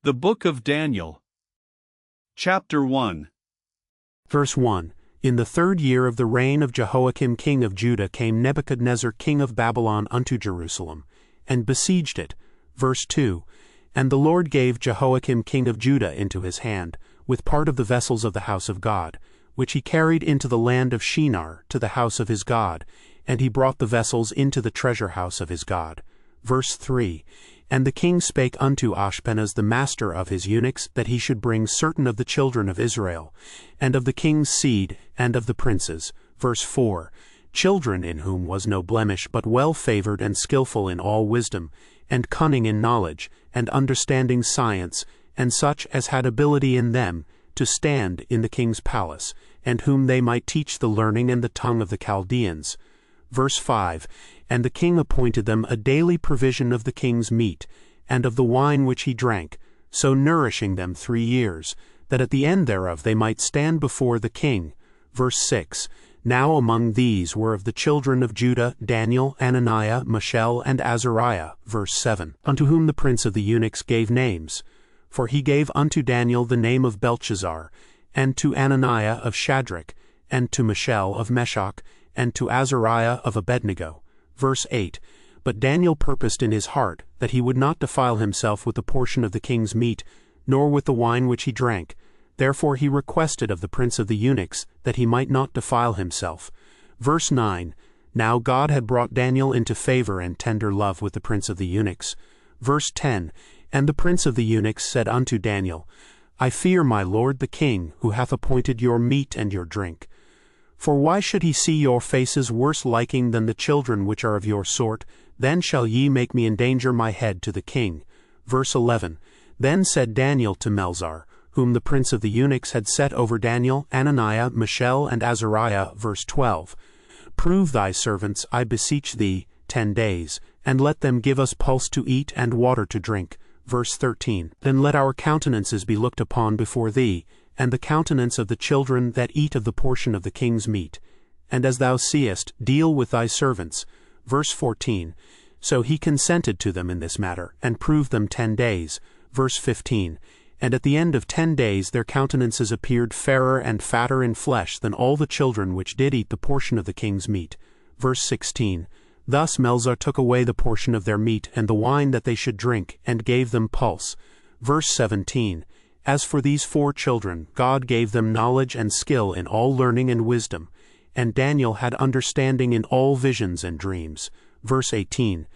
The Book of Daniel. Chapter 1. Verse 1. In the 3rd year of the reign of Jehoiakim king of Judah came Nebuchadnezzar king of Babylon unto Jerusalem, and besieged it. Verse 2. And the Lord gave Jehoiakim king of Judah into his hand, with part of the vessels of the house of God, which he carried into the land of Shinar to the house of his God, and he brought the vessels into the treasure house of his God. Verse 3. And the king spake unto Ashpenaz the master of his eunuchs, that he should bring certain of the children of Israel, and of the king's seed, and of the princes. Verse 4. Children in whom was no blemish, but well-favored and skillful in all wisdom, and cunning in knowledge, and understanding science, and such as had ability in them, to stand in the king's palace, and whom they might teach the learning and the tongue of the Chaldeans. Verse 5. And the king appointed them a daily provision of the king's meat, and of the wine which he drank, so nourishing them 3 years, that at the end thereof they might stand before the king. Verse 6. Now among these were of the children of Judah Daniel, Hananiah, Mishael, and Azariah. Verse 7. Unto whom the prince of the eunuchs gave names. For he gave unto Daniel the name of Belteshazzar, and to Hananiah of Shadrach, and to Mishael of Meshach, and to Azariah of Abednego. Verse 8. But Daniel purposed in his heart that he would not defile himself with the portion of the king's meat, nor with the wine which he drank. Therefore he requested of the prince of the eunuchs that he might not defile himself. Verse 9. Now God had brought Daniel into favor and tender love with the prince of the eunuchs. Verse 10. And the prince of the eunuchs said unto Daniel, I fear my lord the king, who hath appointed your meat and your drink. For why should he see your faces worse liking than the children which are of your sort? Then shall ye make me endanger my head to the king. Verse 11. Then said Daniel to Melzar, whom the prince of the eunuchs had set over Daniel, Hananiah, Mishael, and Azariah. Verse 12. Prove thy servants, I beseech thee, 10 days, and let them give us pulse to eat and water to drink. Verse 13. Then let our countenances be looked upon before thee, and the countenance of the children that eat of the portion of the king's meat. And as thou seest, deal with thy servants. Verse 14. So he consented to them in this matter, and proved them 10 days. Verse 15. And at the end of 10 days their countenances appeared fairer and fatter in flesh than all the children which did eat the portion of the king's meat. Verse 16. Thus Melzar took away the portion of their meat and the wine that they should drink, and gave them pulse. Verse 17. As for these 4 children, God gave them knowledge and skill in all learning and wisdom, and Daniel had understanding in all visions and dreams. Verse 18.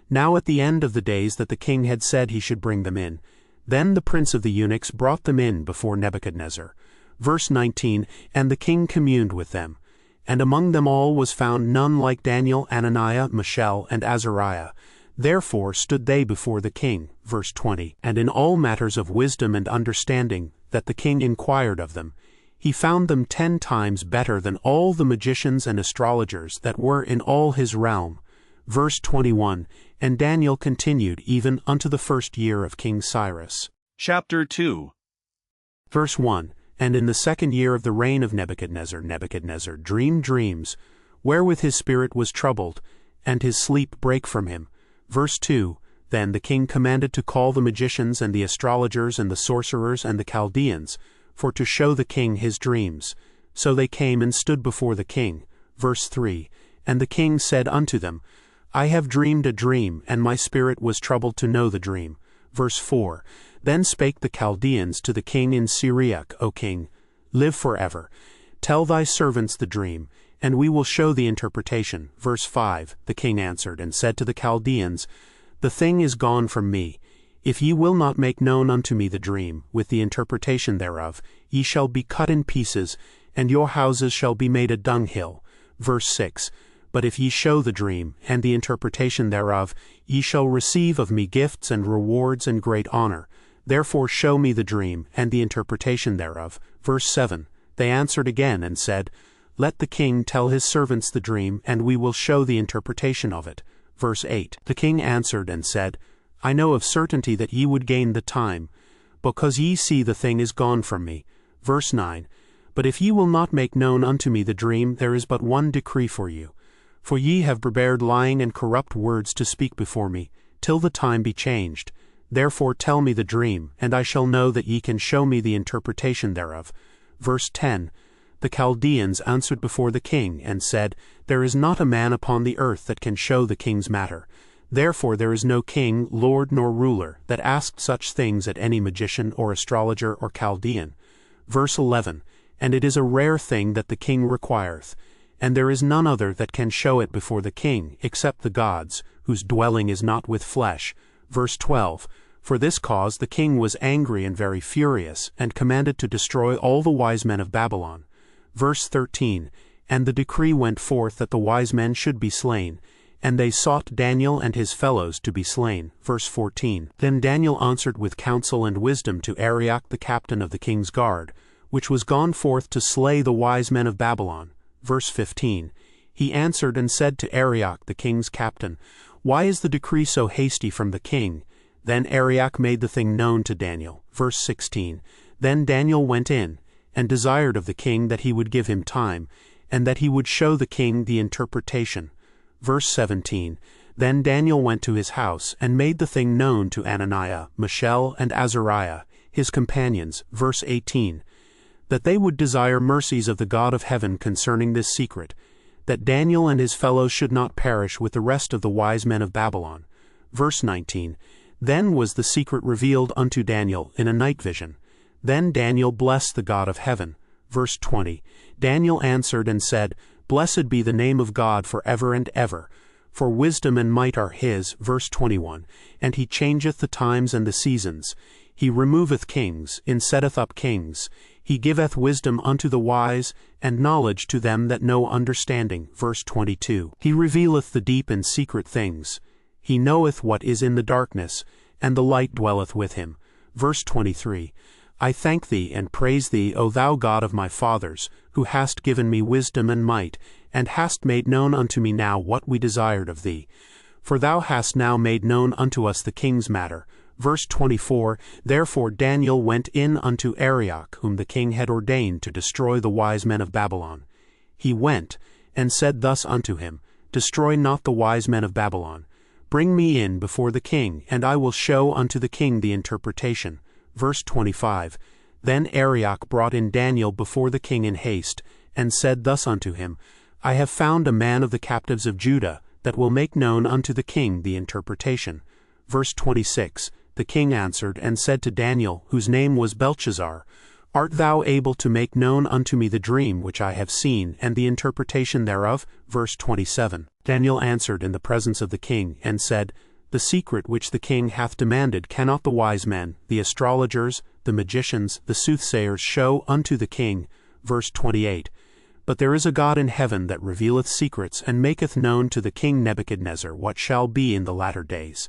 Now at the end of the days that the king had said he should bring them in, then the prince of the eunuchs brought them in before Nebuchadnezzar. Verse 19. And the king communed with them. And among them all was found none like Daniel, Hananiah, Mishael, and Azariah. Therefore stood they before the king. Verse 20. And in all matters of wisdom and understanding, that the king inquired of them, he found them 10 times better than all the magicians and astrologers that were in all his realm. Verse 21. And Daniel continued even unto the 1st year of King Cyrus. Chapter 2. Verse 1. And in the 2nd year of the reign of Nebuchadnezzar, Nebuchadnezzar dreamed dreams, wherewith his spirit was troubled, and his sleep brake from him. Verse 2. Then the king commanded to call the magicians and the astrologers and the sorcerers and the Chaldeans, for to show the king his dreams. So they came and stood before the king. Verse 3. And the king said unto them, I have dreamed a dream, and my spirit was troubled to know the dream. Verse 4. Then spake the Chaldeans to the king in Syriac, O king, live forever. Tell thy servants the dream, and we will show the interpretation. Verse 5. The king answered and said to the Chaldeans, The thing is gone from me. If ye will not make known unto me the dream, with the interpretation thereof, ye shall be cut in pieces, and your houses shall be made a dunghill. Verse 6. But if ye show the dream, and the interpretation thereof, ye shall receive of me gifts and rewards and great honor. Therefore show me the dream, and the interpretation thereof. Verse 7. They answered again and said, Let the king tell his servants the dream, and we will show the interpretation of it. Verse 8. The king answered and said, I know of certainty that ye would gain the time, because ye see the thing is gone from me. Verse 9. But if ye will not make known unto me the dream, there is but one decree for you. For ye have prepared lying and corrupt words to speak before me, till the time be changed. Therefore tell me the dream, and I shall know that ye can show me the interpretation thereof. Verse 10. The Chaldeans answered before the king, and said, There is not a man upon the earth that can show the king's matter. Therefore there is no king, lord, nor ruler, that asked such things at any magician, or astrologer, or Chaldean. Verse 11. And it is a rare thing that the king requireth, and there is none other that can show it before the king, except the gods, whose dwelling is not with flesh. Verse 12. For this cause the king was angry and very furious, and commanded to destroy all the wise men of Babylon. Verse 13. And the decree went forth that the wise men should be slain, and they sought Daniel and his fellows to be slain. Verse 14. Then Daniel answered with counsel and wisdom to Arioch the captain of the king's guard, which was gone forth to slay the wise men of Babylon. Verse 15. He answered and said to Arioch the king's captain, Why is the decree so hasty from the king? Then Arioch made the thing known to Daniel. Verse 16. Then Daniel went in, and desired of the king that he would give him time, and that he would show the king the interpretation. Verse 17. Then Daniel went to his house, and made the thing known to Hananiah, Mishael, and Azariah, his companions. Verse 18. That they would desire mercies of the God of heaven concerning this secret, that Daniel and his fellows should not perish with the rest of the wise men of Babylon. Verse 19. Then was the secret revealed unto Daniel in a night vision. Then Daniel blessed the God of heaven. Verse 20. Daniel answered and said, Blessed be the name of God for ever and ever, for wisdom and might are his. Verse 21. And he changeth the times and the seasons. He removeth kings, and setteth up kings. He giveth wisdom unto the wise, and knowledge to them that know understanding. Verse 22. He revealeth the deep and secret things. He knoweth what is in the darkness, and the light dwelleth with him. Verse 23. I thank thee and praise thee, O thou God of my fathers, who hast given me wisdom and might, and hast made known unto me now what we desired of thee. For thou hast now made known unto us the king's matter. Verse 24. Therefore Daniel went in unto Arioch, whom the king had ordained to destroy the wise men of Babylon. He went, and said thus unto him, Destroy not the wise men of Babylon. Bring me in before the king, and I will show unto the king the interpretation. Verse 25. Then Arioch brought in Daniel before the king in haste, and said thus unto him, I have found a man of the captives of Judah, that will make known unto the king the interpretation. Verse 26. The king answered and said to Daniel, whose name was Belteshazzar, Art thou able to make known unto me the dream which I have seen, and the interpretation thereof? Verse 27. Daniel answered in the presence of the king, and said, The secret which the king hath demanded cannot the wise men, the astrologers, the magicians, the soothsayers show unto the king. Verse 28. But there is a God in heaven that revealeth secrets, and maketh known to the king Nebuchadnezzar what shall be in the latter days.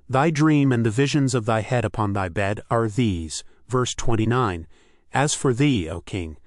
Thy dream and the visions of thy head upon thy bed are these. Verse 29. As for thee, O king,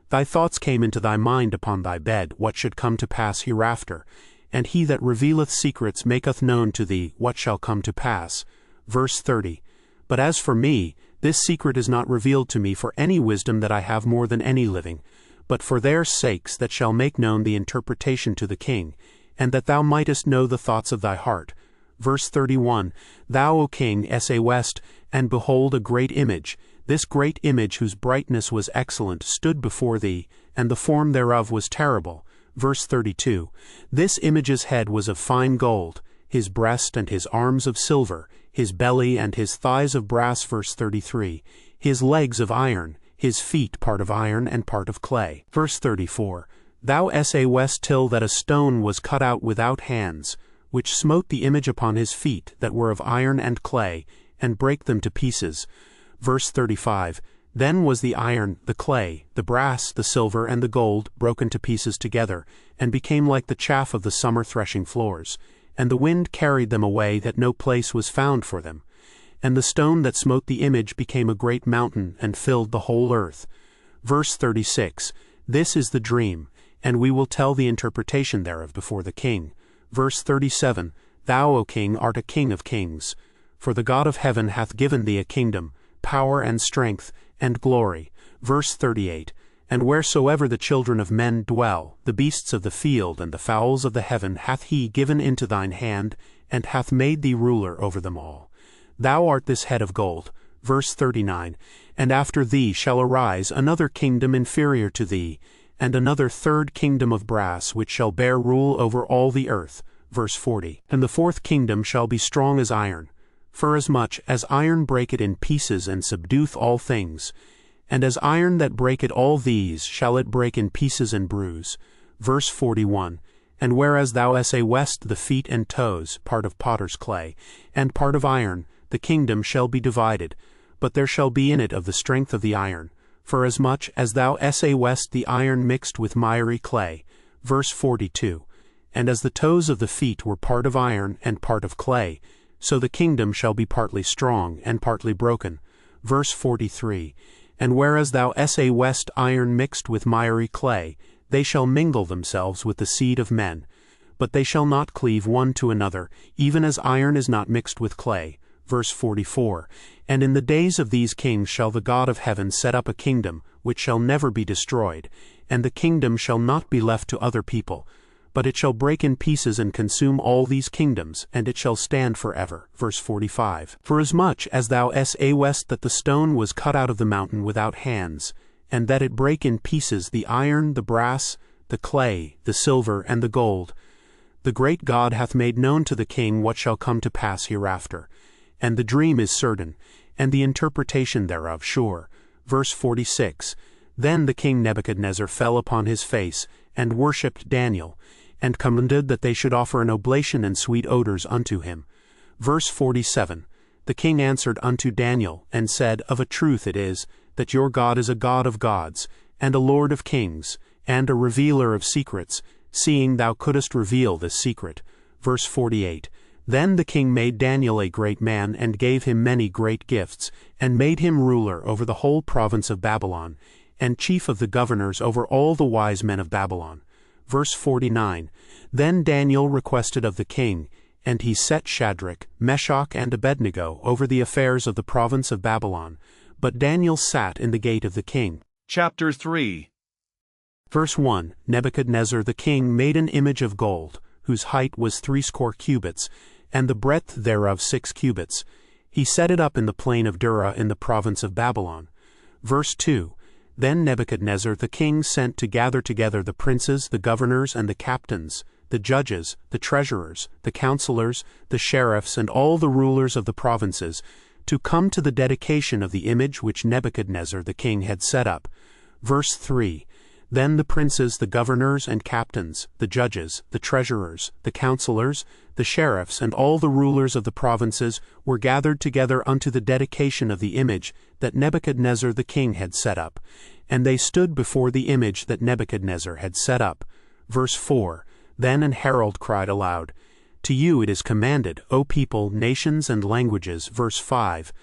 thy thoughts came into thy mind upon thy bed, what should come to pass hereafter, and he that revealeth secrets maketh known to thee what shall come to pass. Verse 30. But as for me, this secret is not revealed to me for any wisdom that I have more than any living, but for their sakes that shall make known the interpretation to the king, and that thou mightest know the thoughts of thy heart. Verse 31. Thou, O king, say west, and behold a great image. This great image, whose brightness was excellent, stood before thee, and the form thereof was terrible. Verse 32. This image's head was of fine gold, his breast and his arms of silver, his belly and his thighs of brass. Verse 33. His legs of iron, his feet part of iron and part of clay. Verse 34. Thou say west till that a stone was cut out without hands, which smote the image upon his feet that were of iron and clay, and brake them to pieces. Verse 35. Then was the iron, the clay, the brass, the silver, and the gold broken to pieces together, and became like the chaff of the summer threshing floors. And the wind carried them away, that no place was found for them. And the stone that smote the image became a great mountain, and filled the whole earth. Verse 36. This is the dream, and we will tell the interpretation thereof before the king. Verse 37. Thou, O king, art a king of kings. For the God of heaven hath given thee a kingdom, power and strength, and glory. Verse 38. And wheresoever the children of men dwell, the beasts of the field and the fowls of the heaven hath he given into thine hand, and hath made thee ruler over them all. Thou art this head of gold. Verse 39, And after thee shall arise another kingdom inferior to thee, and another third kingdom of brass, which shall bear rule over all the earth. Verse 40, And the fourth kingdom shall be strong as iron, forasmuch as iron breaketh in pieces and subdueth all things. And as iron that breaketh all these shall it break in pieces and bruise. Verse 41, And whereas thou assayest the feet and toes, part of potter's clay, and part of iron, the kingdom shall be divided, but there shall be in it of the strength of the iron, forasmuch as thou assayest the iron mixed with miry clay. Verse 42, And as the toes of the feet were part of iron and part of clay, so the kingdom shall be partly strong and partly broken. Verse 43, And whereas thou assayest iron mixed with miry clay, they shall mingle themselves with the seed of men, but they shall not cleave one to another, even as iron is not mixed with clay. Verse 44, And in the days of these kings shall the God of heaven set up a kingdom, which shall never be destroyed, and the kingdom shall not be left to other people, but it shall break in pieces and consume all these kingdoms, and it shall stand forever. Verse 45, Forasmuch as thou assayest that the stone was cut out of the mountain without hands, and that it brake in pieces the iron, the brass, the clay, the silver, and the gold, the great God hath made known to the king what shall come to pass hereafter. And the dream is certain, and the interpretation thereof sure. Verse 46, Then the king Nebuchadnezzar fell upon his face, and worshipped Daniel, and commanded that they should offer an oblation and sweet odors unto him. Verse 47, The king answered unto Daniel, and said, Of a truth it is, that your God is a God of gods, and a Lord of kings, and a revealer of secrets, seeing thou couldest reveal this secret. Verse 48, Then the king made Daniel a great man, and gave him many great gifts, and made him ruler over the whole province of Babylon, and chief of the governors over all the wise men of Babylon. Verse 49, Then Daniel requested of the king, and he set Shadrach, Meshach, and Abednego over the affairs of the province of Babylon. But Daniel sat in the gate of the king. Chapter 3. Verse 1, Nebuchadnezzar the king made an image of gold, whose height was 60 cubits, and the breadth thereof 6 cubits. He set it up in the plain of Dura in the province of Babylon. Verse 2, Then Nebuchadnezzar the king sent to gather together the princes, the governors, and the captains, the judges, the treasurers, the counselors, the sheriffs, and all the rulers of the provinces, to come to the dedication of the image which Nebuchadnezzar the king had set up. Verse 3, Then the princes, the governors, and captains, the judges, the treasurers, the counselors, the sheriffs, and all the rulers of the provinces were gathered together unto the dedication of the image that Nebuchadnezzar the king had set up, and they stood before the image that Nebuchadnezzar had set up. Verse 4, Then an herald cried aloud, To you it is commanded, O people, nations, and languages. Verse 5,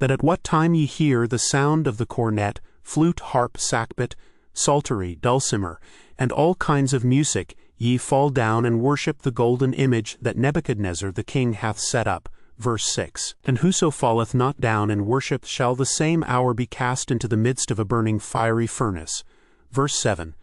That at what time ye hear the sound of the cornet, flute, harp, sackbut, psaltery, dulcimer, and all kinds of music, ye fall down and worship the golden image that Nebuchadnezzar the king hath set up. Verse 6, And whoso falleth not down and worship shall the same hour be cast into the midst of a burning fiery furnace. Verse 7,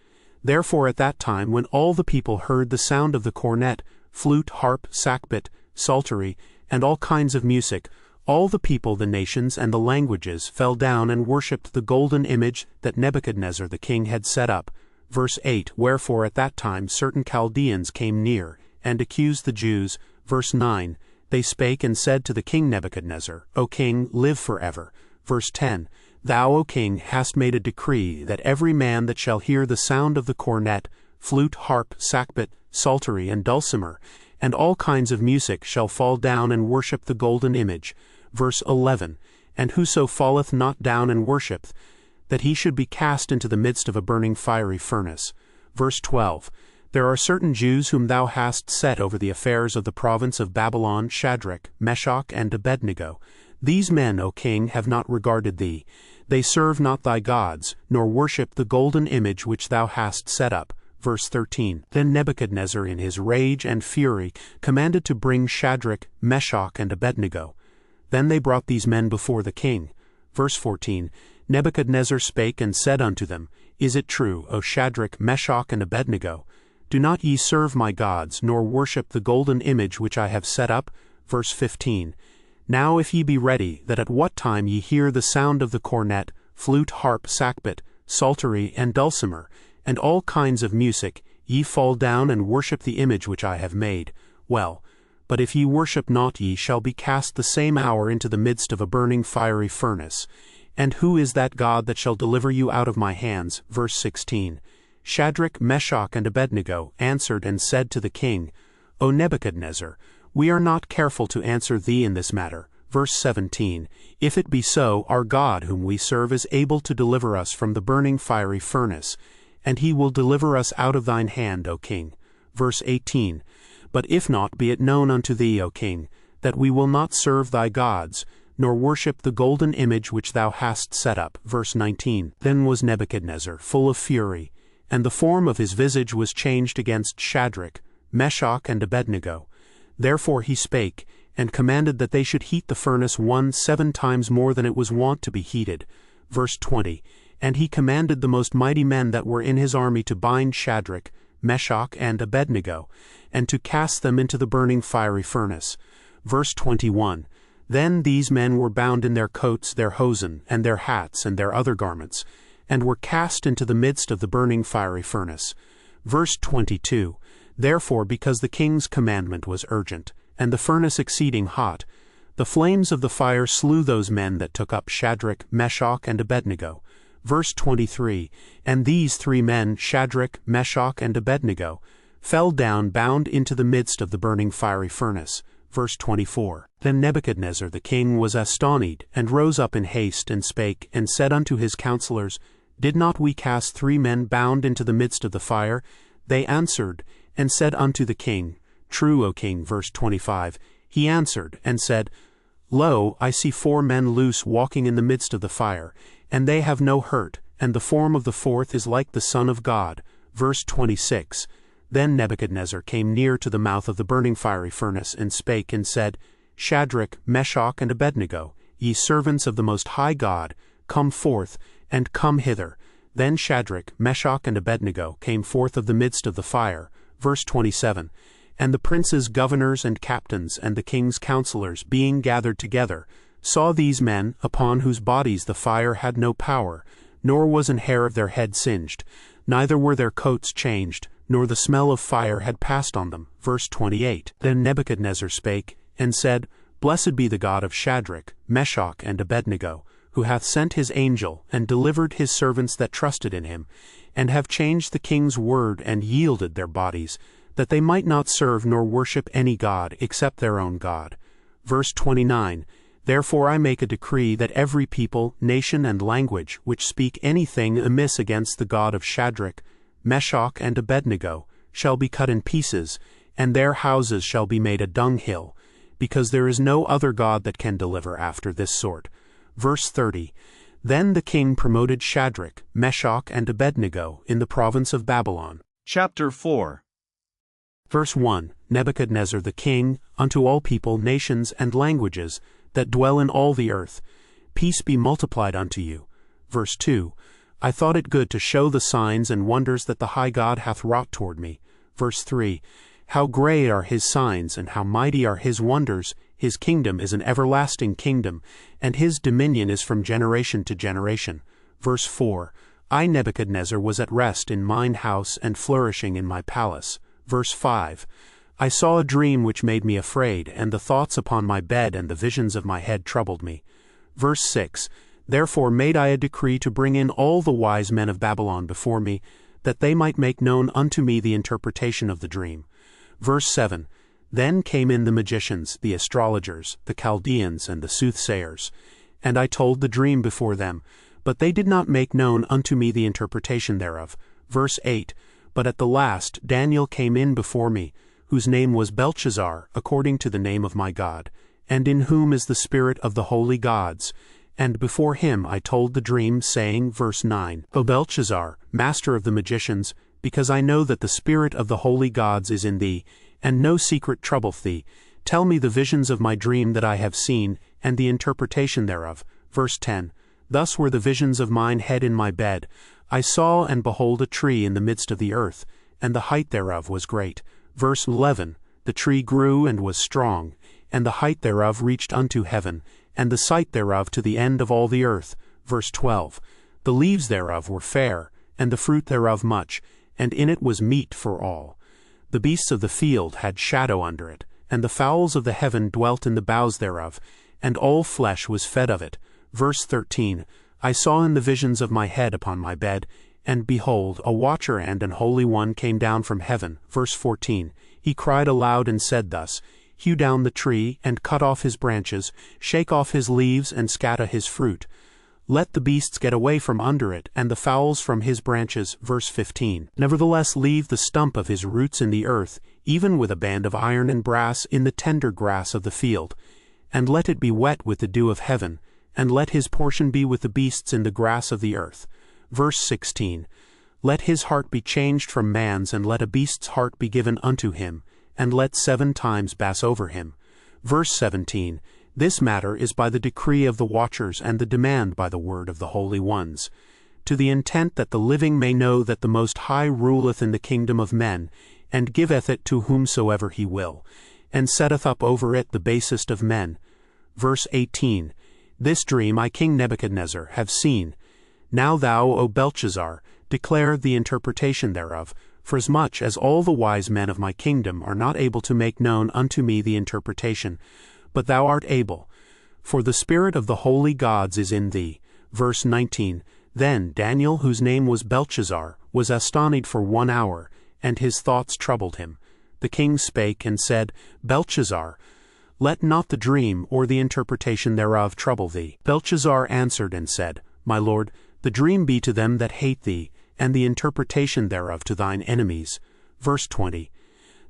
Therefore at that time when all the people heard the sound of the cornet, flute, harp, sackbut, psaltery, and all kinds of music, all the people, the nations, and the languages fell down and worshipped the golden image that Nebuchadnezzar the king had set up. Verse 8, Wherefore at that time certain Chaldeans came near, and accused the Jews. Verse 9, They spake and said to the king Nebuchadnezzar, O king, live forever. Verse 10, Thou, O king, hast made a decree that every man that shall hear the sound of the cornet, flute, harp, sackbut, psaltery, and dulcimer, and all kinds of music shall fall down and worship the golden image. Verse 11, And whoso falleth not down and worshipeth, that he should be cast into the midst of a burning fiery furnace. Verse 12, There are certain Jews whom thou hast set over the affairs of the province of Babylon, Shadrach, Meshach, and Abednego. These men, O king, have not regarded thee. They serve not thy gods, nor worship the golden image which thou hast set up. Verse 13, Then Nebuchadnezzar in his rage and fury commanded to bring Shadrach, Meshach, and Abednego. Then they brought these men before the king. Verse 14, Nebuchadnezzar spake and said unto them, Is it true, O Shadrach, Meshach, and Abednego? Do not ye serve my gods, nor worship the golden image which I have set up? Verse 15, Now if ye be ready, that at what time ye hear the sound of the cornet, flute, harp, sackbut, psaltery, and dulcimer, and all kinds of music, ye fall down and worship the image which I have made. Well, but if ye worship not, ye shall be cast the same hour into the midst of a burning fiery furnace. And who is that God that shall deliver you out of my hands? Verse 16. Shadrach, Meshach, and Abednego answered and said to the king, O Nebuchadnezzar, we are not careful to answer thee in this matter. Verse 17. If it be so, our God whom we serve is able to deliver us from the burning fiery furnace, and he will deliver us out of thine hand, O king. Verse 18. But if not, be it known unto thee, O king, that we will not serve thy gods, nor worship the golden image which thou hast set up. Verse 19. Then was Nebuchadnezzar full of fury, and the form of his visage was changed against Shadrach, Meshach, and Abednego. Therefore he spake, and commanded that they should heat the furnace 7 times more than it was wont to be heated. Verse 20. And he commanded the most mighty men that were in his army to bind Shadrach, Meshach, and Abednego, and to cast them into the burning fiery furnace. Verse 21. Then these men were bound in their coats, their hosen, and their hats, and their other garments, and were cast into the midst of the burning fiery furnace. Verse 22. Therefore, because the king's commandment was urgent, and the furnace exceeding hot, the flames of the fire slew those men that took up Shadrach, Meshach, and Abednego. Verse 23. And these 3 men, Shadrach, Meshach, and Abednego, fell down bound into the midst of the burning fiery furnace. Verse 24. Then Nebuchadnezzar the king was astonied, and rose up in haste, and spake, and said unto his counselors, Did not we cast 3 men bound into the midst of the fire? They answered, and said unto the king, True, O king. Verse 25. He answered, and said, Lo, I see 4 men loose walking in the midst of the fire, and they have no hurt, and the form of the 4th is like the Son of God. Verse 26. Then Nebuchadnezzar came near to the mouth of the burning fiery furnace, and spake, and said, Shadrach, Meshach, and Abednego, ye servants of the Most High God, come forth, and come hither. Then Shadrach, Meshach, and Abednego came forth of the midst of the fire. Verse 27. And the princes, governors, and captains, and the king's counselors, being gathered together, saw these men, upon whose bodies the fire had no power, nor was an hair of their head singed, neither were their coats changed, nor the smell of fire had passed on them. Verse 28. Then Nebuchadnezzar spake, and said, Blessed be the God of Shadrach, Meshach, and Abednego, who hath sent his angel, and delivered his servants that trusted in him, and have changed the king's word, and yielded their bodies, that they might not serve nor worship any god except their own God. Verse 29. Therefore I make a decree that every people, nation, and language, which speak anything amiss against the God of Shadrach, Meshach, and Abednego, shall be cut in pieces, and their houses shall be made a dunghill, because there is no other God that can deliver after this sort. Verse 30. Then the king promoted Shadrach, Meshach, and Abednego in the province of Babylon. Chapter 4. Verse 1. Nebuchadnezzar the king, unto all people, nations, and languages, that dwell in all the earth, peace be multiplied unto you. Verse 2. I thought it good to show the signs and wonders that the high God hath wrought toward me. Verse 3. How great are his signs, and how mighty are his wonders! His kingdom is an everlasting kingdom, and his dominion is from generation to generation. Verse 4. I, Nebuchadnezzar, was at rest in mine house, and flourishing in my palace. Verse 5. I saw a dream which made me afraid, and the thoughts upon my bed and the visions of my head troubled me. Verse 6. Therefore made I a decree to bring in all the wise men of Babylon before me, that they might make known unto me the interpretation of the dream. Verse 7. Then came in the magicians, the astrologers, the Chaldeans, and the soothsayers. And I told the dream before them, but they did not make known unto me the interpretation thereof. Verse 8. But at the last Daniel came in before me, whose name was Belteshazzar, according to the name of my God, and in whom is the spirit of the holy gods. And before him I told the dream, saying, verse 9, O Belteshazzar, master of the magicians, because I know that the spirit of the holy gods is in thee, and no secret troubleth thee, tell me the visions of my dream that I have seen, and the interpretation thereof. Verse 10, Thus were the visions of mine head in my bed. I saw and behold a tree in the midst of the earth, and the height thereof was great. Verse 11, The tree grew and was strong, and the height thereof reached unto heaven, and the sight thereof to the end of all the earth. Verse 12. The leaves thereof were fair, and the fruit thereof much, and in it was meat for all. The beasts of the field had shadow under it, and the fowls of the heaven dwelt in the boughs thereof, and all flesh was fed of it. Verse 13. I saw in the visions of my head upon my bed, and behold, a watcher and an holy one came down from heaven. Verse 14. He cried aloud and said thus, Hew down the tree, and cut off his branches, shake off his leaves, and scatter his fruit. Let the beasts get away from under it, and the fowls from his branches. Verse 15. Nevertheless leave the stump of his roots in the earth, even with a band of iron and brass in the tender grass of the field. And let it be wet with the dew of heaven, and let his portion be with the beasts in the grass of the earth. Verse 16. Let his heart be changed from man's, and let a beast's heart be given unto him, and let 7 times pass over him. Verse 17. This matter is by the decree of the watchers, and the demand by the word of the holy ones, to the intent that the living may know that the Most High ruleth in the kingdom of men, and giveth it to whomsoever he will, and setteth up over it the basest of men. Verse 18. This dream I, King Nebuchadnezzar, have seen. Now thou, O Belshazzar, declare the interpretation thereof, forasmuch as all the wise men of my kingdom are not able to make known unto me the interpretation, but thou art able, for the spirit of the holy gods is in thee. Verse 19. Then Daniel, whose name was Belshazzar, was astonied for 1 hour, and his thoughts troubled him. The king spake and said, Belshazzar, let not the dream or the interpretation thereof trouble thee. Belshazzar answered and said, My lord, the dream be to them that hate thee, and the interpretation thereof to thine enemies. Verse 20.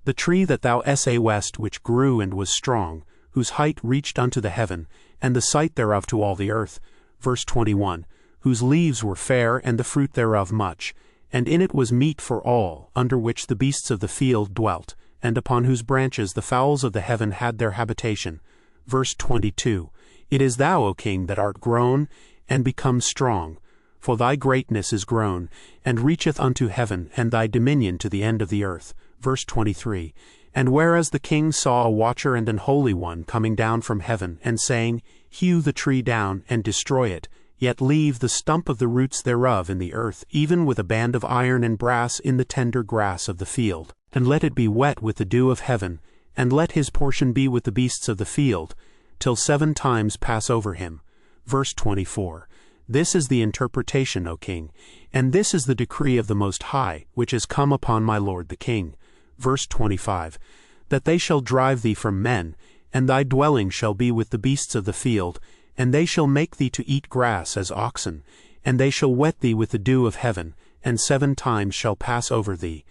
The tree that thou sawest, which grew and was strong, whose height reached unto the heaven, and the sight thereof to all the earth. Verse 21. Whose leaves were fair, and the fruit thereof much, and in it was meat for all, under which the beasts of the field dwelt, and upon whose branches the fowls of the heaven had their habitation. Verse 22. It is thou, O king, that art grown, and become strong, for thy greatness is grown, and reacheth unto heaven, and thy dominion to the end of the earth. Verse 23. And whereas the king saw a watcher and an holy one coming down from heaven, and saying, Hew the tree down, and destroy it, yet leave the stump of the roots thereof in the earth, even with a band of iron and brass in the tender grass of the field. And let it be wet with the dew of heaven, and let his portion be with the beasts of the field, till 7 times pass over him. Verse 24. This is the interpretation, O king, and this is the decree of the Most High, which is come upon my lord the king. Verse 25. That they shall drive thee from men, and thy dwelling shall be with the beasts of the field, and they shall make thee to eat grass as oxen, and they shall wet thee with the dew of heaven, and 7 times shall pass over thee,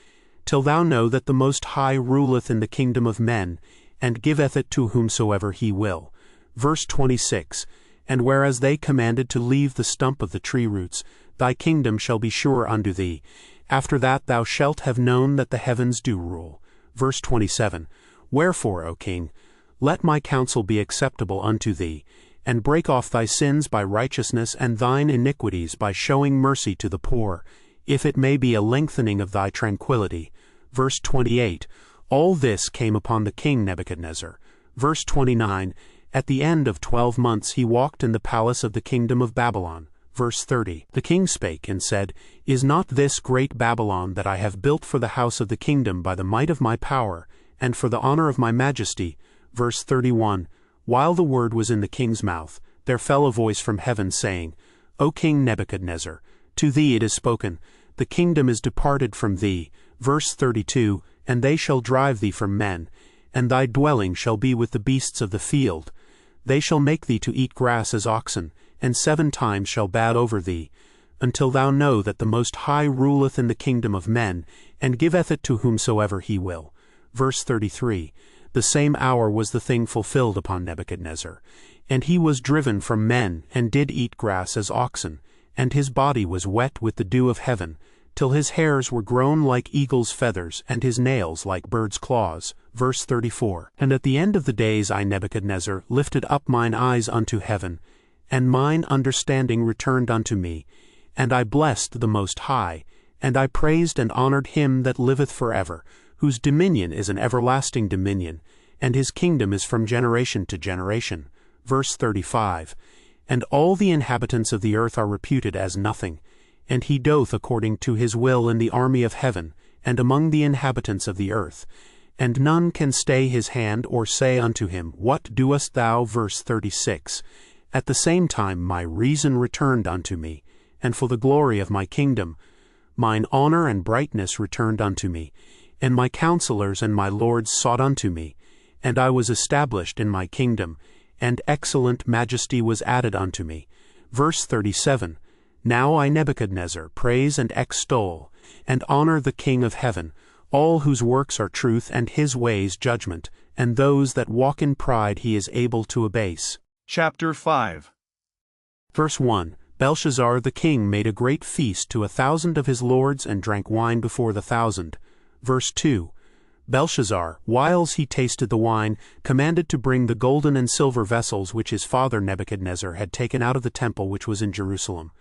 till thou know that the Most High ruleth in the kingdom of men, and giveth it to whomsoever he will. Verse 26. And whereas they commanded to leave the stump of the tree roots, thy kingdom shall be sure unto thee. After that thou shalt have known that the heavens do rule. Verse 27. Wherefore, O king, let my counsel be acceptable unto thee, and break off thy sins by righteousness, and thine iniquities by showing mercy to the poor, if it may be a lengthening of thy tranquility. Verse 28. All this came upon the king Nebuchadnezzar. Verse 29. At the end of 12 months he walked in the palace of the kingdom of Babylon. Verse 30. The king spake and said, Is not this great Babylon that I have built for the house of the kingdom by the might of my power, and for the honor of my majesty? Verse 31. While the word was in the king's mouth, there fell a voice from heaven, saying, O King Nebuchadnezzar, to thee it is spoken, the kingdom is departed from thee. Verse 32. And they shall drive thee from men, and thy dwelling shall be with the beasts of the field. They shall make thee to eat grass as oxen, and 7 times shall bad over thee, until thou know that the Most High ruleth in the kingdom of men, and giveth it to whomsoever he will. Verse 33. The same hour was the thing fulfilled upon Nebuchadnezzar, and he was driven from men, and did eat grass as oxen, and his body was wet with the dew of heaven, till his hairs were grown like eagle's feathers, and his nails like birds' claws. Verse 34. And at the end of the days I, Nebuchadnezzar, lifted up mine eyes unto heaven, and mine understanding returned unto me, and I blessed the Most High, and I praised and honored him that liveth forever, whose dominion is an everlasting dominion, and his kingdom is from generation to generation. Verse 35. And all the inhabitants of the earth are reputed as nothing, and he doth according to his will in the army of heaven, and among the inhabitants of the earth. And none can stay his hand or say unto him, What doest thou? Verse 36. At the same time my reason returned unto me, and for the glory of my kingdom, mine honor and brightness returned unto me, and my counselors and my lords sought unto me, and I was established in my kingdom, and excellent majesty was added unto me. Verse 37. Now I Nebuchadnezzar praise and extol, and honor the King of heaven, all whose works are truth and his ways judgment, and those that walk in pride he is able to abase. Chapter 5. Verse 1. Belshazzar the king made a great feast to 1,000 of his lords, and drank wine before the 1,000. Verse 2. Belshazzar, whiles he tasted the wine, commanded to bring the golden and silver vessels which his father Nebuchadnezzar had taken out of the temple which was in Jerusalem,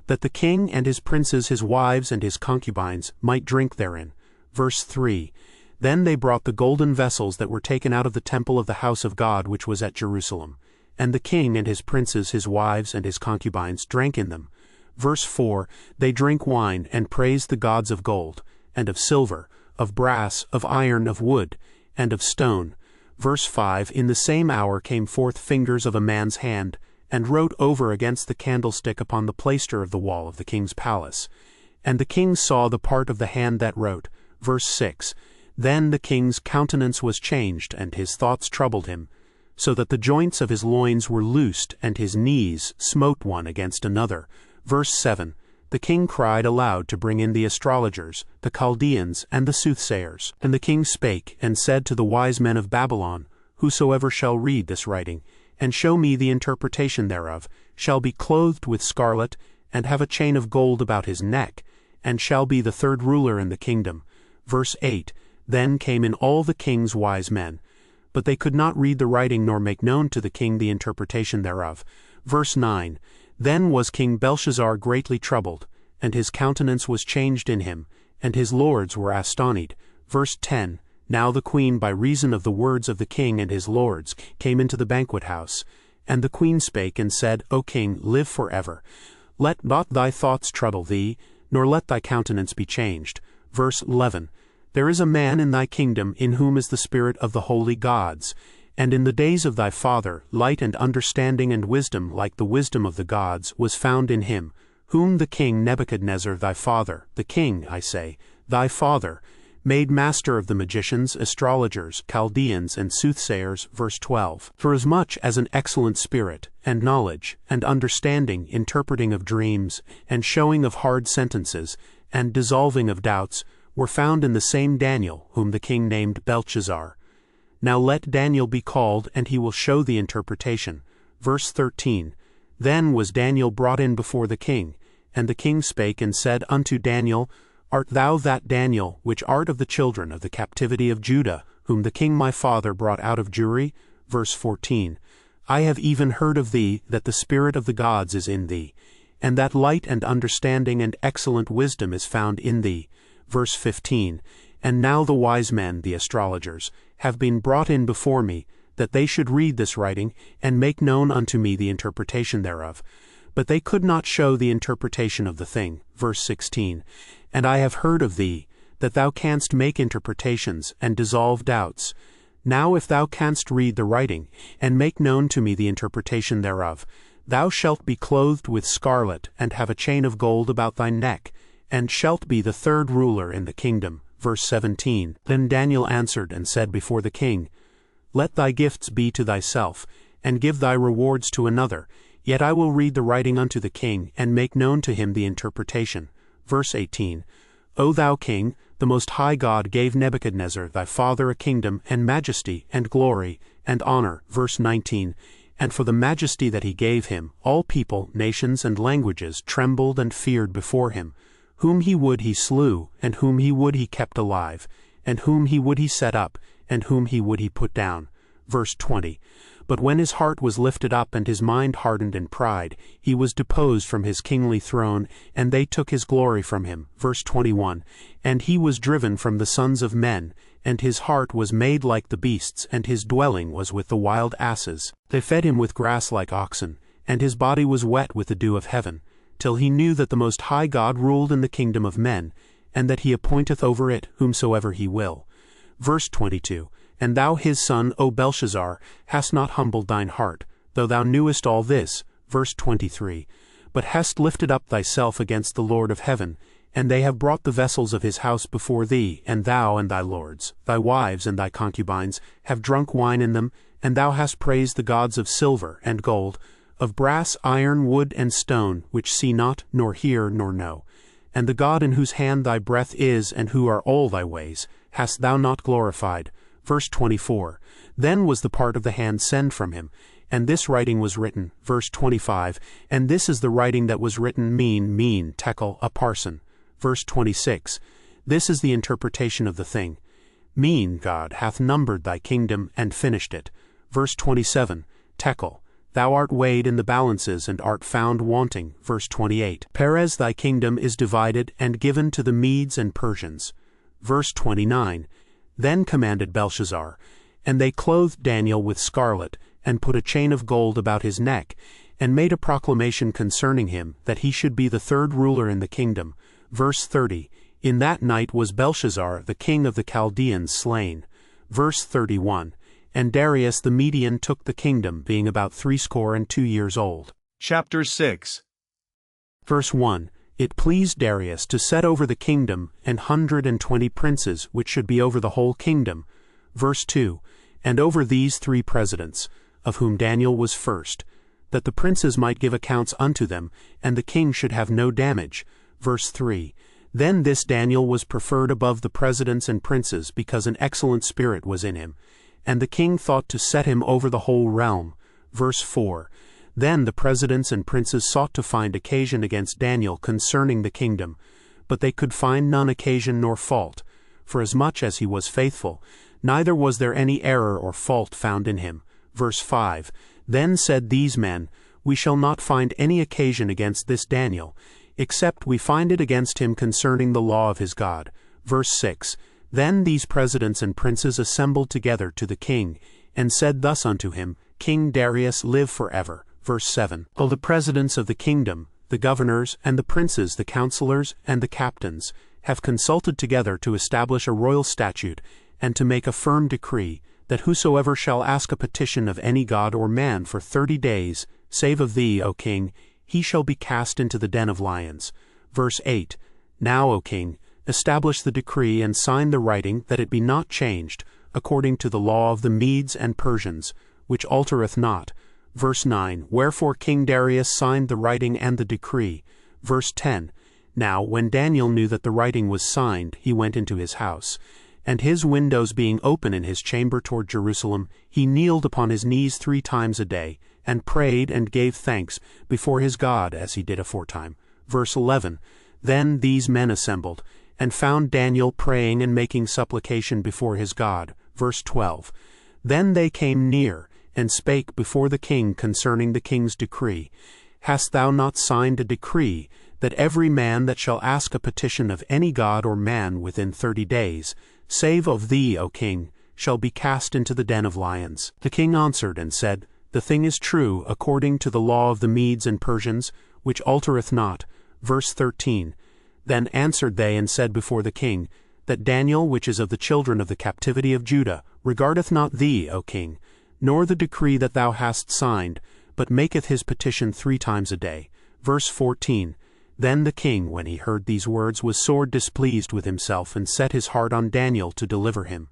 that the king and his princes, his wives, and his concubines might drink therein. Verse 3. Then they brought the golden vessels that were taken out of the temple of the house of God which was at Jerusalem, and the king and his princes, his wives, and his concubines drank in them. Verse 4. They drank wine, and praised the gods of gold, and of silver, of brass, of iron, of wood, and of stone. Verse 5. In the same hour came forth fingers of a man's hand, and wrote over against the candlestick upon the plaister of the wall of the king's palace. And the king saw the part of the hand that wrote. Verse 6. Then the king's countenance was changed, and his thoughts troubled him, so that the joints of his loins were loosed, and his knees smote one against another. Verse 7. The king cried aloud to bring in the astrologers, the Chaldeans, and the soothsayers. And the king spake, and said to the wise men of Babylon, Whosoever shall read this writing, and show me the interpretation thereof, shall be clothed with scarlet, and have a chain of gold about his neck, and shall be the third ruler in the kingdom. Verse 8. Then came in all the king's wise men, but they could not read the writing nor make known to the king the interpretation thereof. Verse 9. Then was King Belshazzar greatly troubled, and his countenance was changed in him, and his lords were astonied. Verse 10. Now the queen, by reason of the words of the king and his lords, came into the banquet house. And the queen spake and said, O king, live forever. Let not thy thoughts trouble thee, nor let thy countenance be changed. Verse 11. There is a man in thy kingdom in whom is the spirit of the holy gods. And in the days of thy father, light and understanding and wisdom, like the wisdom of the gods, was found in him, whom the king Nebuchadnezzar thy father, the king, I say, thy father, made master of the magicians, astrologers, Chaldeans, and soothsayers. Verse 12. Forasmuch as an excellent spirit, and knowledge, and understanding, interpreting of dreams, and showing of hard sentences, and dissolving of doubts, were found in the same Daniel, whom the king named Belshazzar. Now let Daniel be called, and he will show the interpretation. Verse 13. Then was Daniel brought in before the king, and the king spake and said unto Daniel, Art thou that Daniel, which art of the children of the captivity of Judah, whom the king my father brought out of Jewry? Verse 14. I have even heard of thee, that the spirit of the gods is in thee, and that light and understanding and excellent wisdom is found in thee. Verse 15. And now the wise men, the astrologers, have been brought in before me, that they should read this writing, and make known unto me the interpretation thereof. But they could not show the interpretation of the thing. Verse 16. And I have heard of thee, that thou canst make interpretations, and dissolve doubts. Now if thou canst read the writing, and make known to me the interpretation thereof, thou shalt be clothed with scarlet, and have a chain of gold about thy neck, and shalt be the third ruler in the kingdom. Verse 17. Then Daniel answered and said before the king, Let thy gifts be to thyself, and give thy rewards to another, yet I will read the writing unto the king, and make known to him the interpretation. Verse 18. O thou king, the Most High God gave Nebuchadnezzar thy father a kingdom, and majesty, and glory, and honor. Verse 19. And for the majesty that he gave him, all people, nations, and languages trembled and feared before him. Whom he would he slew, and whom he would he kept alive, and whom he would he set up, and whom he would he put down. Verse 20. But when his heart was lifted up and his mind hardened in pride, he was deposed from his kingly throne, and they took his glory from him. Verse 21. And he was driven from the sons of men, and his heart was made like the beasts, and his dwelling was with the wild asses. They fed him with grass like oxen, and his body was wet with the dew of heaven, till he knew that the Most High God ruled in the kingdom of men, and that he appointeth over it whomsoever he will. Verse 22. And thou his son, O Belshazzar, hast not humbled thine heart, though thou knewest all this. Verse 23. But hast lifted up thyself against the Lord of heaven, and they have brought the vessels of his house before thee, and thou and thy lords, thy wives and thy concubines, have drunk wine in them, and thou hast praised the gods of silver and gold, of brass, iron, wood, and stone, which see not, nor hear, nor know. And the God in whose hand thy breath is, and who are all thy ways, hast thou not glorified. Verse 24. Then was the part of the hand sent from him, and this writing was written. Verse 25. And this is the writing that was written, mean, tekel, a parson. Verse 26. This is the interpretation of the thing. God hath numbered thy kingdom, and finished it. Verse 27. Tekel, thou art weighed in the balances, and art found wanting. Verse 28. Perez, thy kingdom is divided, and given to the Medes and Persians. Verse 29. Then commanded Belshazzar, and they clothed Daniel with scarlet, and put a chain of gold about his neck, and made a proclamation concerning him, that he should be the third ruler in the kingdom. Verse 30. In that night was Belshazzar, the king of the Chaldeans, slain. Verse 31. And Darius the Median took the kingdom, being about 62 years old. Chapter 6. Verse 1. It pleased Darius to set over the kingdom 120 princes, which should be over the whole kingdom. Verse 2. And over these 3 presidents, of whom Daniel was first, that the princes might give accounts unto them, and the king should have no damage. Verse 3. Then this Daniel was preferred above the presidents and princes, because an excellent spirit was in him, and the king thought to set him over the whole realm. Verse 4. Then the presidents and princes sought to find occasion against Daniel concerning the kingdom, but they could find none occasion nor fault, forasmuch as he was faithful, neither was there any error or fault found in him. Verse 5. Then said these men, We shall not find any occasion against this Daniel, except we find it against him concerning the law of his God. Verse 6. Then these presidents and princes assembled together to the king, and said thus unto him, King Darius, live forever. Verse 7. All the presidents of the kingdom, the governors, and the princes, the counselors, and the captains, have consulted together to establish a royal statute, and to make a firm decree, that whosoever shall ask a petition of any god or man for 30 days, save of thee, O king, he shall be cast into the den of lions. Verse 8. Now, O king, establish the decree and sign the writing, that it be not changed, according to the law of the Medes and Persians, which altereth not. Verse 9. Wherefore King Darius signed the writing and the decree. Verse 10. Now when Daniel knew that the writing was signed, he went into his house. And his windows being open in his chamber toward Jerusalem, he kneeled upon his knees 3 times a day, and prayed and gave thanks before his God, as he did aforetime. Verse 11. Then these men assembled, and found Daniel praying and making supplication before his God. Verse 12. Then they came near, and spake before the king concerning the king's decree. Hast thou not signed a decree, that every man that shall ask a petition of any god or man within 30 days, save of thee, O king, shall be cast into the den of lions? The king answered and said, The thing is true, according to the law of the Medes and Persians, which altereth not. Verse 13. Then answered they and said before the king, That Daniel, which is of the children of the captivity of Judah, regardeth not thee, O king, nor the decree that thou hast signed, but maketh his petition 3 times a day. Verse 14. Then the king, when he heard these words, was sore displeased with himself, and set his heart on Daniel to deliver him.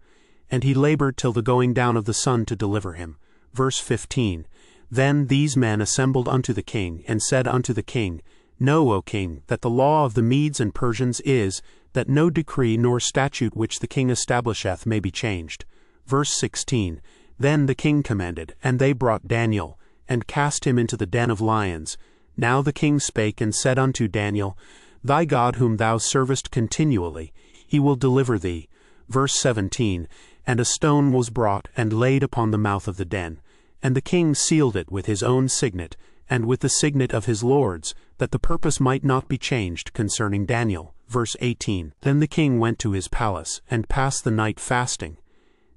And he labored till the going down of the sun to deliver him. Verse 15. Then these men assembled unto the king, and said unto the king, Know, O king, that the law of the Medes and Persians is, that no decree nor statute which the king establisheth may be changed. Verse 16. Then the king commanded, and they brought Daniel, and cast him into the den of lions. Now the king spake and said unto Daniel, Thy God whom thou servest continually, he will deliver thee. Verse 17. And a stone was brought, and laid upon the mouth of the den. And the king sealed it with his own signet, and with the signet of his lords, that the purpose might not be changed concerning Daniel. Verse 18. Then the king went to his palace, and passed the night fasting.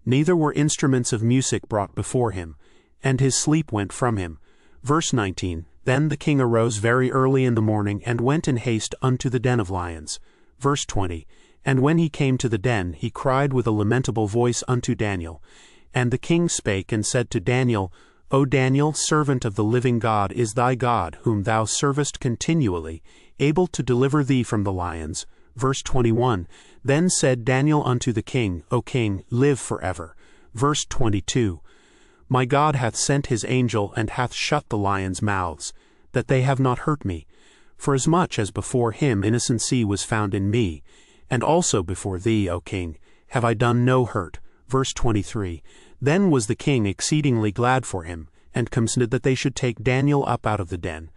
Neither were instruments of music brought before him, and his sleep went from him. Verse 19. Then the king arose very early in the morning, and went in haste unto the den of lions. Verse 20. And when he came to the den, he cried with a lamentable voice unto Daniel. And the king spake and said to Daniel, O Daniel, servant of the living God, is thy God, whom thou servest continually, able to deliver thee from the lions? Verse 21. Then said Daniel unto the king, O king, live forever. Verse 22. My God hath sent his angel, and hath shut the lions' mouths, that they have not hurt me. Forasmuch as before him innocency was found in me, and also before thee, O king, have I done no hurt. Verse 23. Then was the king exceedingly glad for him, and commanded that they should take Daniel up out of the den.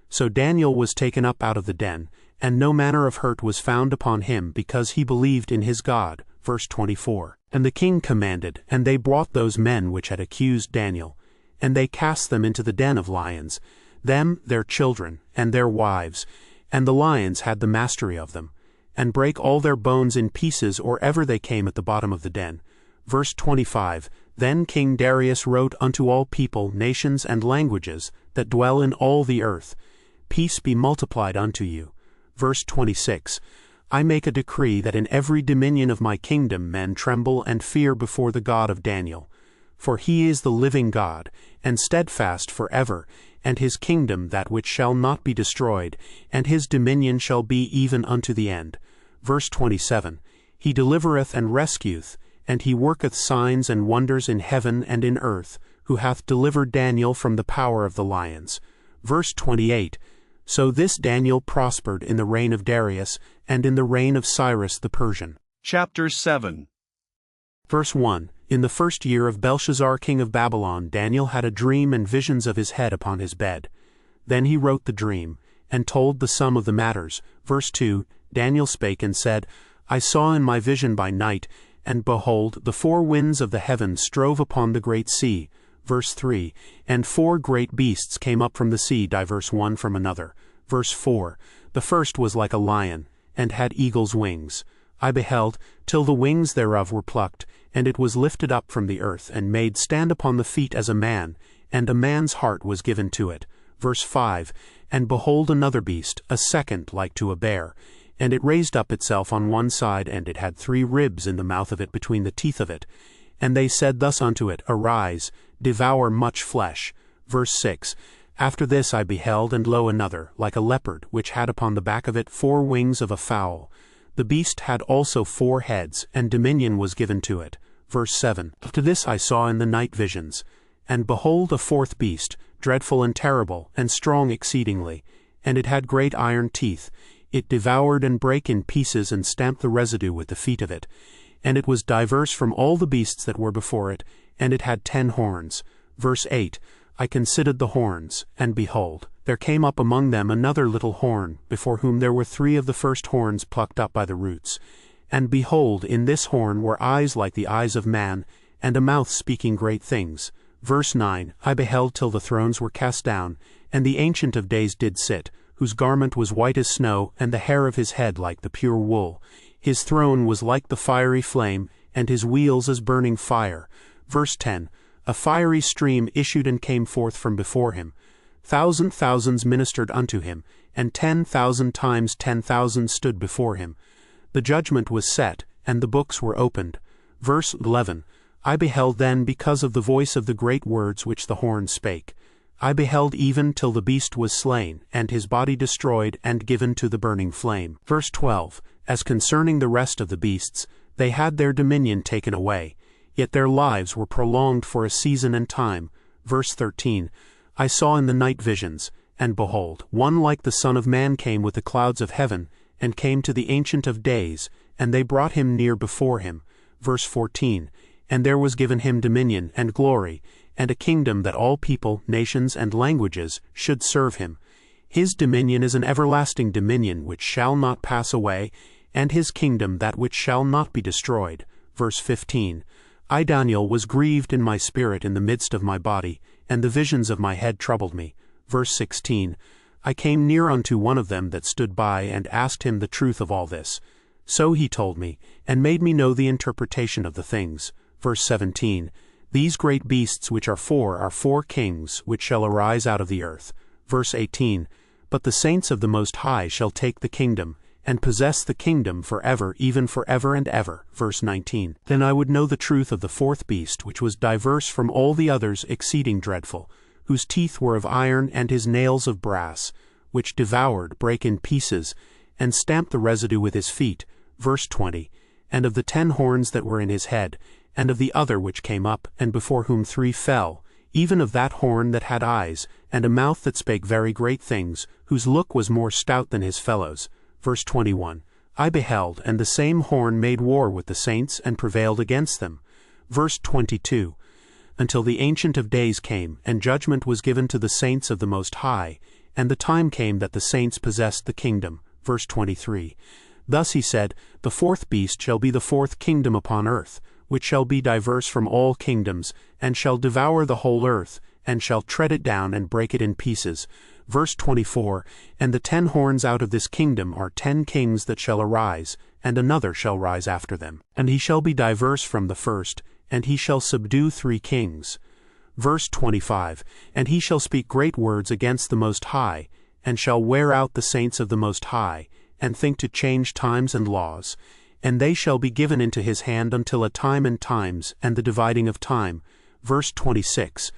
So Daniel was taken up out of the den, and no manner of hurt was found upon him, because he believed in his God. Verse 24. And the king commanded, and they brought those men which had accused Daniel, and they cast them into the den of lions, them, their children, and their wives, and the lions had the mastery of them, and brake all their bones in pieces or ever they came at the bottom of the den. Verse 25. Then King Darius wrote unto all people, nations, and languages, that dwell in all the earth, Peace be multiplied unto you. Verse 26. I make a decree that in every dominion of my kingdom men tremble and fear before the God of Daniel. For he is the living God, and steadfast forever, and his kingdom that which shall not be destroyed, and his dominion shall be even unto the end. Verse 27. He delivereth and rescueth, and he worketh signs and wonders in heaven and in earth, who hath delivered Daniel from the power of the lions. Verse 28. So this Daniel prospered in the reign of Darius, and in the reign of Cyrus the Persian. Chapter 7. Verse 1. In the first year of Belshazzar king of Babylon, Daniel had a dream and visions of his head upon his bed. Then he wrote the dream, and told the sum of the matters. Verse 2. Daniel spake and said, I saw in my vision by night, and behold, the four winds of the heaven strove upon the great sea. Verse 3. And four great beasts came up from the sea, diverse one from another. Verse 4. The first was like a lion, and had eagle's wings. I beheld, till the wings thereof were plucked, and it was lifted up from the earth, and made stand upon the feet as a man, and a man's heart was given to it. Verse 5. And behold another beast, a second like to a bear, and it raised up itself on one side, and it had 3 ribs in the mouth of it between the teeth of it. And they said thus unto it, Arise, devour much flesh. Verse 6. After this I beheld, and lo another, like a leopard, which had upon the back of it 4 wings of a fowl. The beast had also 4 heads, and dominion was given to it. Verse 7. To this I saw in the night visions. And behold a 4th beast, dreadful and terrible, and strong exceedingly, and it had great iron teeth. It devoured and brake in pieces, and stamped the residue with the feet of it. And it was diverse from all the beasts that were before it, and it had 10 horns. Verse 8. I considered the horns, and behold, there came up among them another little horn, before whom there were 3 of the first horns plucked up by the roots. And behold, in this horn were eyes like the eyes of man, and a mouth speaking great things. Verse 9. I beheld till the thrones were cast down, and the Ancient of Days did sit, whose garment was white as snow, and the hair of his head like the pure wool. His throne was like the fiery flame, and his wheels as burning fire. Verse 10. A fiery stream issued and came forth from before him. Thousands ministered unto him, and 10,000 times 10,000 stood before him. The judgment was set, and the books were opened. Verse 11. I beheld then because of the voice of the great words which the horn spake. I beheld even till the beast was slain, and his body destroyed, and given to the burning flame. Verse 12. As concerning the rest of the beasts, they had their dominion taken away, yet their lives were prolonged for a season and time. Verse 13. I saw in the night visions, and behold, one like the Son of Man came with the clouds of heaven, and came to the Ancient of Days, and they brought him near before him. Verse 14. And there was given him dominion and glory, and a kingdom that all people, nations, and languages should serve him. His dominion is an everlasting dominion which shall not pass away, and his kingdom that which shall not be destroyed. Verse 15. I, Daniel, was grieved in my spirit in the midst of my body, and the visions of my head troubled me. Verse 16, I came near unto one of them that stood by, and asked him the truth of all this. So he told me, and made me know the interpretation of the things. Verse 17, These great beasts which are four kings, which shall arise out of the earth. Verse 18, But the saints of the Most High shall take the kingdom, and possess the kingdom forever, even forever and ever. Verse 19, Then I would know the truth of the fourth beast, which was diverse from all the others, exceeding dreadful, whose teeth were of iron, and his nails of brass, which devoured, brake in pieces, and stamped the residue with his feet. Verse 20, And of the 10 horns that were in his head, and of the other which came up, and before whom 3 fell, even of that horn that had eyes, and a mouth that spake very great things, whose look was more stout than his fellows. Verse 21, I beheld, and the same horn made war with the saints, and prevailed against them. Verse 22, Until the Ancient of Days came, and judgment was given to the saints of the Most High, and the time came that the saints possessed the kingdom. Verse 23, Thus he said, The fourth beast shall be the 4th kingdom upon earth, which shall be diverse from all kingdoms, and shall devour the whole earth, and shall tread it down and break it in pieces. Verse 24, And the 10 horns out of this kingdom are 10 kings that shall arise, and another shall rise after them. And he shall be diverse from the first, and he shall subdue 3 kings. Verse 25, And he shall speak great words against the Most High, and shall wear out the saints of the Most High, and think to change times and laws. And they shall be given into his hand until a time and times, and the dividing of time. Verse 26,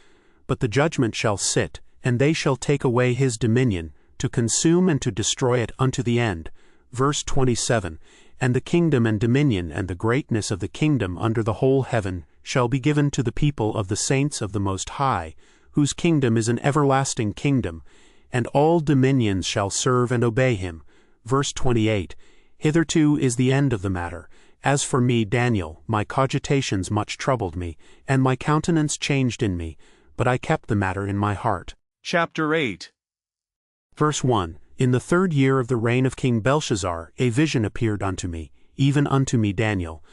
But the judgment shall sit, and they shall take away his dominion, to consume and to destroy it unto the end. Verse 27, And the kingdom and dominion and the greatness of the kingdom under the whole heaven shall be given to the people of the saints of the Most High, whose kingdom is an everlasting kingdom, and all dominions shall serve and obey him. Verse 28, Hitherto is the end of the matter. As for me, Daniel, my cogitations much troubled me, and my countenance changed in me, but I kept the matter in my heart. Chapter 8. Verse 1, In the 3rd year of the reign of King Belshazzar, a vision appeared unto me, even unto me Daniel,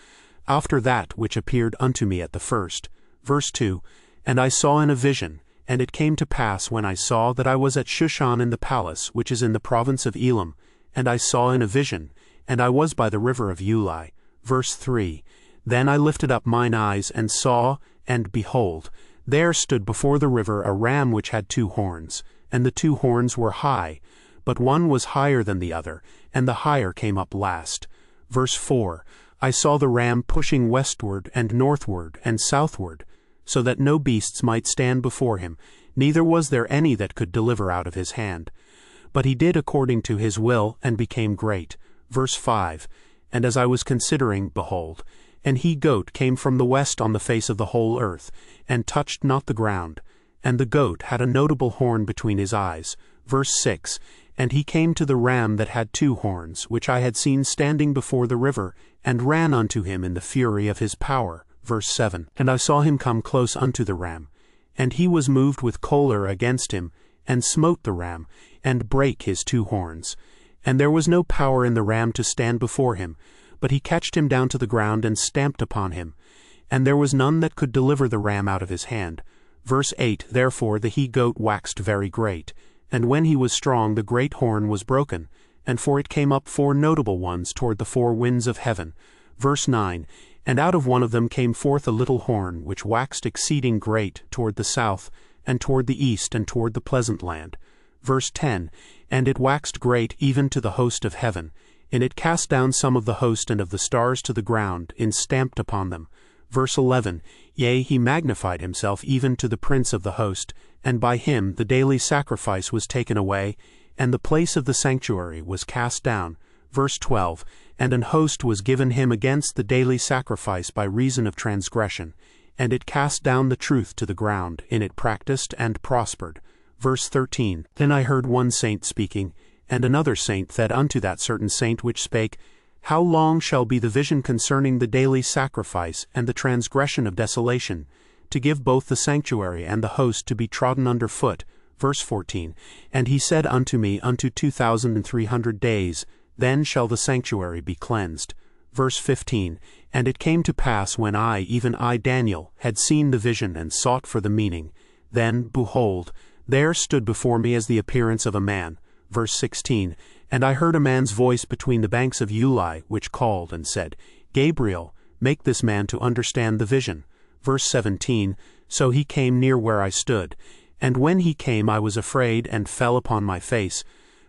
after that which appeared unto me at the first. Verse 2, And I saw in a vision, and it came to pass when I saw that I was at Shushan in the palace, which is in the province of Elam, and I saw in a vision, and I was by the river of Ulai. Verse 3, Then I lifted up mine eyes, and saw, and behold, there stood before the river a ram which had 2 horns, and the 2 horns were high, but one was higher than the other, and the higher came up last. Verse 4, I saw the ram pushing westward and northward and southward, so that no beasts might stand before him, neither was there any that could deliver out of his hand. But he did according to his will, and became great. Verse 5, And as I was considering, behold, an he-goat came from the west on the face of the whole earth, and touched not the ground. And the goat had a notable horn between his eyes. Verse 6, And he came to the ram that had 2 horns, which I had seen standing before the river, and ran unto him in the fury of his power. Verse 7, And I saw him come close unto the ram, and he was moved with choler against him, and smote the ram, and brake his 2 horns. And there was no power in the ram to stand before him, but he catched him down to the ground, and stamped upon him. And there was none that could deliver the ram out of his hand. Verse 8, Therefore the he-goat waxed very great, and when he was strong the great horn was broken, and for it came up 4 notable ones toward the 4 winds of heaven. Verse 9, And out of one of them came forth a little horn, which waxed exceeding great toward the south, and toward the east, and toward the pleasant land. Verse 10, And it waxed great even to the host of heaven, and it cast down some of the host and of the stars to the ground, and stamped upon them. Verse 11, Yea, he magnified himself even to the prince of the host, and by him the daily sacrifice was taken away, and the place of the sanctuary was cast down. Verse 12, And an host was given him against the daily sacrifice by reason of transgression, and it cast down the truth to the ground, and it practiced and prospered. Verse 13, Then I heard one saint speaking, and another saint said unto that certain saint which spake, How long shall be the vision concerning the daily sacrifice and the transgression of desolation, to give both the sanctuary and the host to be trodden under foot? Verse 14, And he said unto me, Unto 2,300 days, then shall the sanctuary be cleansed. Verse 15, And it came to pass when I, even I Daniel, had seen the vision and sought for the meaning, Then, behold, there stood before me as the appearance of a man. Verse 16, And I heard a man's voice between the banks of Uli, which called and said, Gabriel, make this man to understand the vision. Verse 17, So he came near where I stood. And when he came I was afraid, and fell upon my face.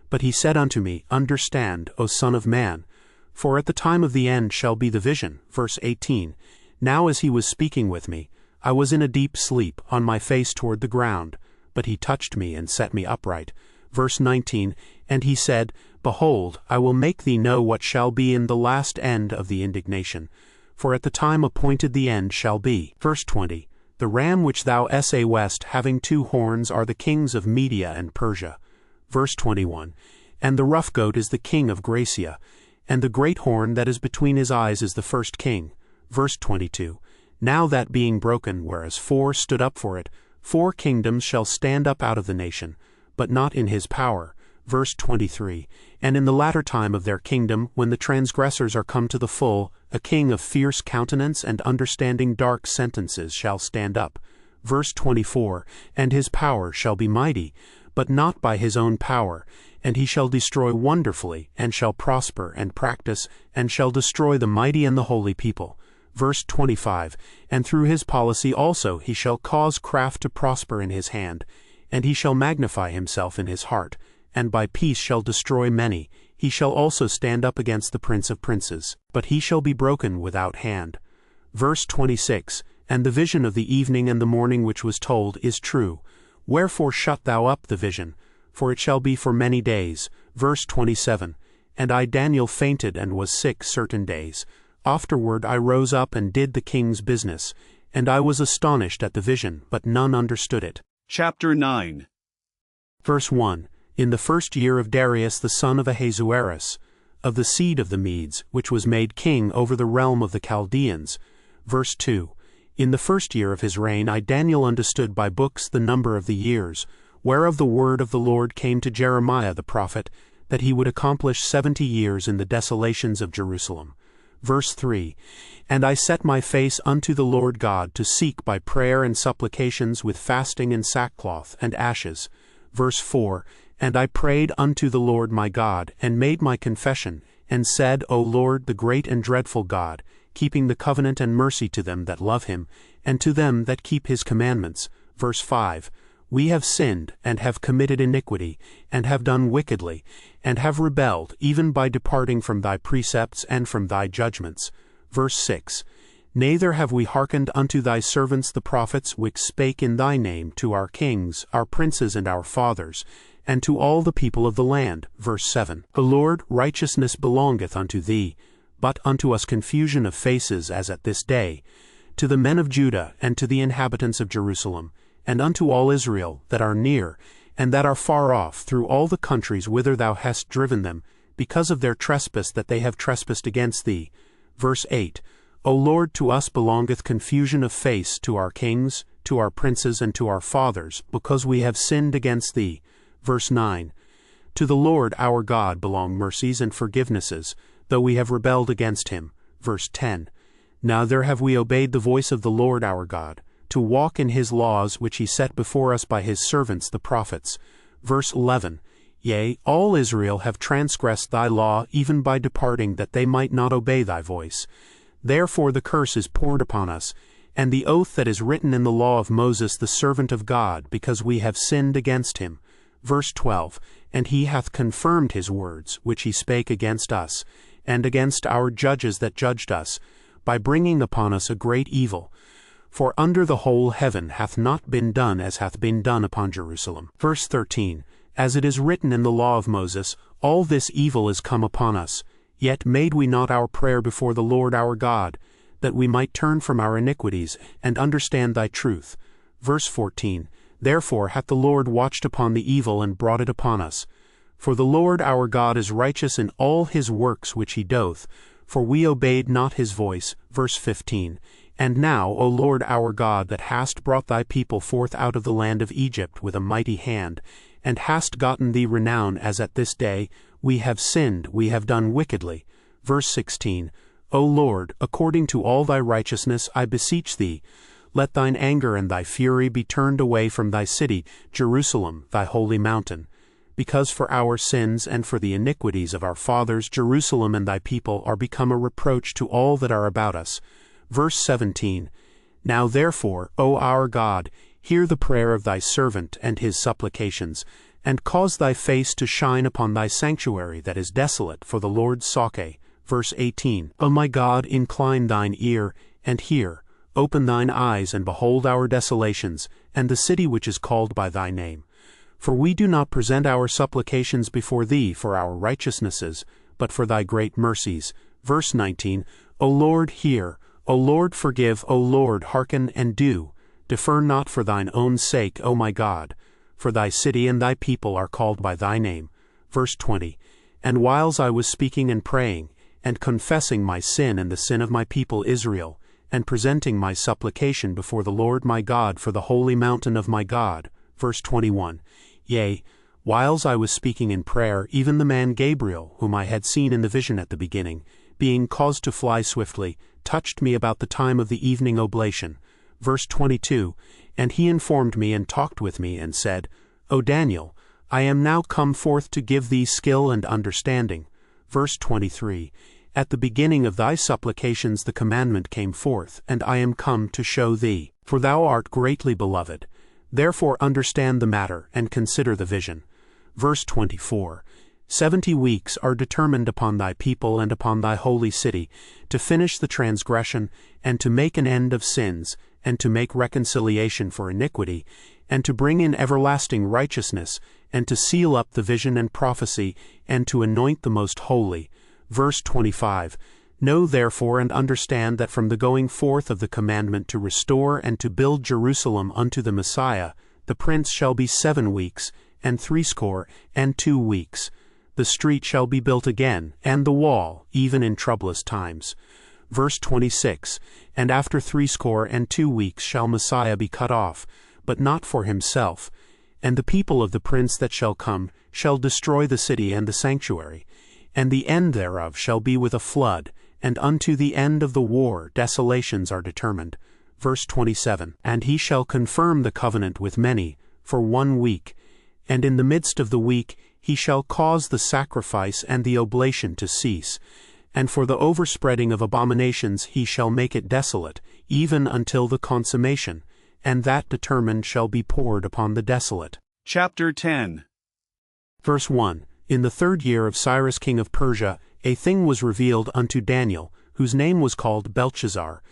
But he said unto me, Understand, O Son of man, for at the time of the end shall be the vision. Verse 18, Now as he was speaking with me, I was in a deep sleep, on my face toward the ground. But he touched me and set me upright. Verse 19, And he said, Behold, I will make thee know what shall be in the last end of the indignation. For at the time appointed the end shall be. Verse 20, The ram which thou sawest having 2 horns are the kings of Media and Persia. Verse 21, And the rough goat is the king of Gracia, and the great horn that is between his eyes is the first king. Verse 22, Now that being broken, whereas 4 stood up for it, 4 kingdoms shall stand up out of the nation, but not in his power. Verse 23, And in the latter time of their kingdom, when the transgressors are come to the full, a king of fierce countenance and understanding dark sentences shall stand up. Verse 24, And his power shall be mighty, but not by his own power, and he shall destroy wonderfully, and shall prosper and practice, and shall destroy the mighty and the holy people. Verse 25, And through his policy also he shall cause craft to prosper in his hand, and he shall magnify himself in his heart, and by peace shall destroy many. He shall also stand up against the prince of princes, but he shall be broken without hand. Verse 26, And the vision of the evening and the morning which was told is true. Wherefore shut thou up the vision, for it shall be for many days. Verse 27, And I Daniel fainted and was sick certain days. Afterward I rose up and did the king's business, and I was astonished at the vision, but none understood it. Chapter 9. Verse 1, In the 1st year of Darius the son of Ahasuerus, of the seed of the Medes, which was made king over the realm of the Chaldeans. Verse 2, In the 1st year of his reign I Daniel understood by books the number of the years, whereof the word of the Lord came to Jeremiah the prophet, that he would accomplish 70 years in the desolations of Jerusalem. Verse 3, And I set my face unto the Lord God to seek by prayer and supplications with fasting and sackcloth and ashes. Verse 4, And I prayed unto the Lord my God, and made my confession, and said, O Lord, the great and dreadful God, keeping the covenant and mercy to them that love him, and to them that keep his commandments. Verse 5, We have sinned, and have committed iniquity, and have done wickedly, and have rebelled, even by departing from thy precepts and from thy judgments. Verse 6, Neither have we hearkened unto thy servants the prophets, which spake in thy name to our kings, our princes, and our fathers, and to all the people of the land. Verse 7, The Lord, righteousness belongeth unto thee, but unto us confusion of faces as at this day, to the men of Judah, and to the inhabitants of Jerusalem, and unto all Israel that are near, and that are far off, through all the countries whither thou hast driven them, because of their trespass that they have trespassed against thee. Verse 8, O Lord, to us belongeth confusion of face, to our kings, to our princes, and to our fathers, because we have sinned against thee. Verse 9, To the Lord our God belong mercies and forgivenesses, though we have rebelled against him. Verse 10, Neither have we obeyed the voice of the Lord our God, to walk in his laws which he set before us by his servants the prophets. Verse 11, Yea, all Israel have transgressed thy law, even by departing, that they might not obey thy voice. Therefore the curse is poured upon us, and the oath that is written in the law of Moses the servant of God, because we have sinned against him. Verse 12, And he hath confirmed his words, which he spake against us, and against our judges that judged us, by bringing upon us a great evil. For under the whole heaven hath not been done as hath been done upon Jerusalem. Verse 13, As it is written in the law of Moses, all this evil is come upon us. Yet made we not our prayer before the Lord our God, that we might turn from our iniquities, and understand thy truth. Verse 14, Therefore hath the Lord watched upon the evil, and brought it upon us. For the Lord our God is righteous in all his works which he doth, for we obeyed not his voice. Verse 15, And now, O Lord our God, that hast brought thy people forth out of the land of Egypt with a mighty hand, and hast gotten thee renown as at this day, we have sinned, we have done wickedly. Verse 16, O Lord, according to all thy righteousness I beseech thee, let thine anger and thy fury be turned away from thy city, Jerusalem, thy holy mountain. Because for our sins and for the iniquities of our fathers, Jerusalem and thy people are become a reproach to all that are about us. Verse 17. Now therefore, O our God, hear the prayer of thy servant and his supplications, and cause thy face to shine upon thy sanctuary that is desolate for the Lord's Soche. Verse 18. O my God, incline thine ear, and hear, open thine eyes, and behold our desolations, and the city which is called by thy name. For we do not present our supplications before thee for our righteousnesses, but for thy great mercies. Verse 19. O Lord, hear, O Lord, forgive, O Lord, hearken and do. Defer not for thine own sake, O my God. For thy city and thy people are called by thy name. Verse 20. And whiles I was speaking and praying, and confessing my sin and the sin of my people Israel, and presenting my supplication before the Lord my God for the holy mountain of my God. Verse 21. Yea, whiles I was speaking in prayer, even the man Gabriel, whom I had seen in the vision at the beginning, being caused to fly swiftly, touched me about the time of the evening oblation. Verse 22. And he informed me and talked with me, and said, O Daniel, I am now come forth to give thee skill and understanding. Verse 23. At the beginning of thy supplications the commandment came forth, and I am come to show thee. For thou art greatly beloved. Therefore understand the matter, and consider the vision. Verse 24. 70 weeks are determined upon thy people and upon thy holy city, to finish the transgression, and to make an end of sins, and to make reconciliation for iniquity, and to bring in everlasting righteousness, and to seal up the vision and prophecy, and to anoint the most holy. Verse 25. Know therefore and understand that from the going forth of the commandment to restore and to build Jerusalem unto the Messiah, the prince shall be 7 weeks, and 62 weeks. The street shall be built again, and the wall, even in troublous times. Verse 26. And after 62 weeks shall Messiah be cut off, but not for himself. And the people of the prince that shall come shall destroy the city and the sanctuary. And the end thereof shall be with a flood, and unto the end of the war desolations are determined. Verse 27. And he shall confirm the covenant with many for 1 week, and in the midst of the week he shall cause the sacrifice and the oblation to cease, and for the overspreading of abominations he shall make it desolate, even until the consummation, and that determined shall be poured upon the desolate. Chapter 10. Verse 1. In the 3rd year of Cyrus king of Persia, a thing was revealed unto Daniel, whose name was called Belteshazzar.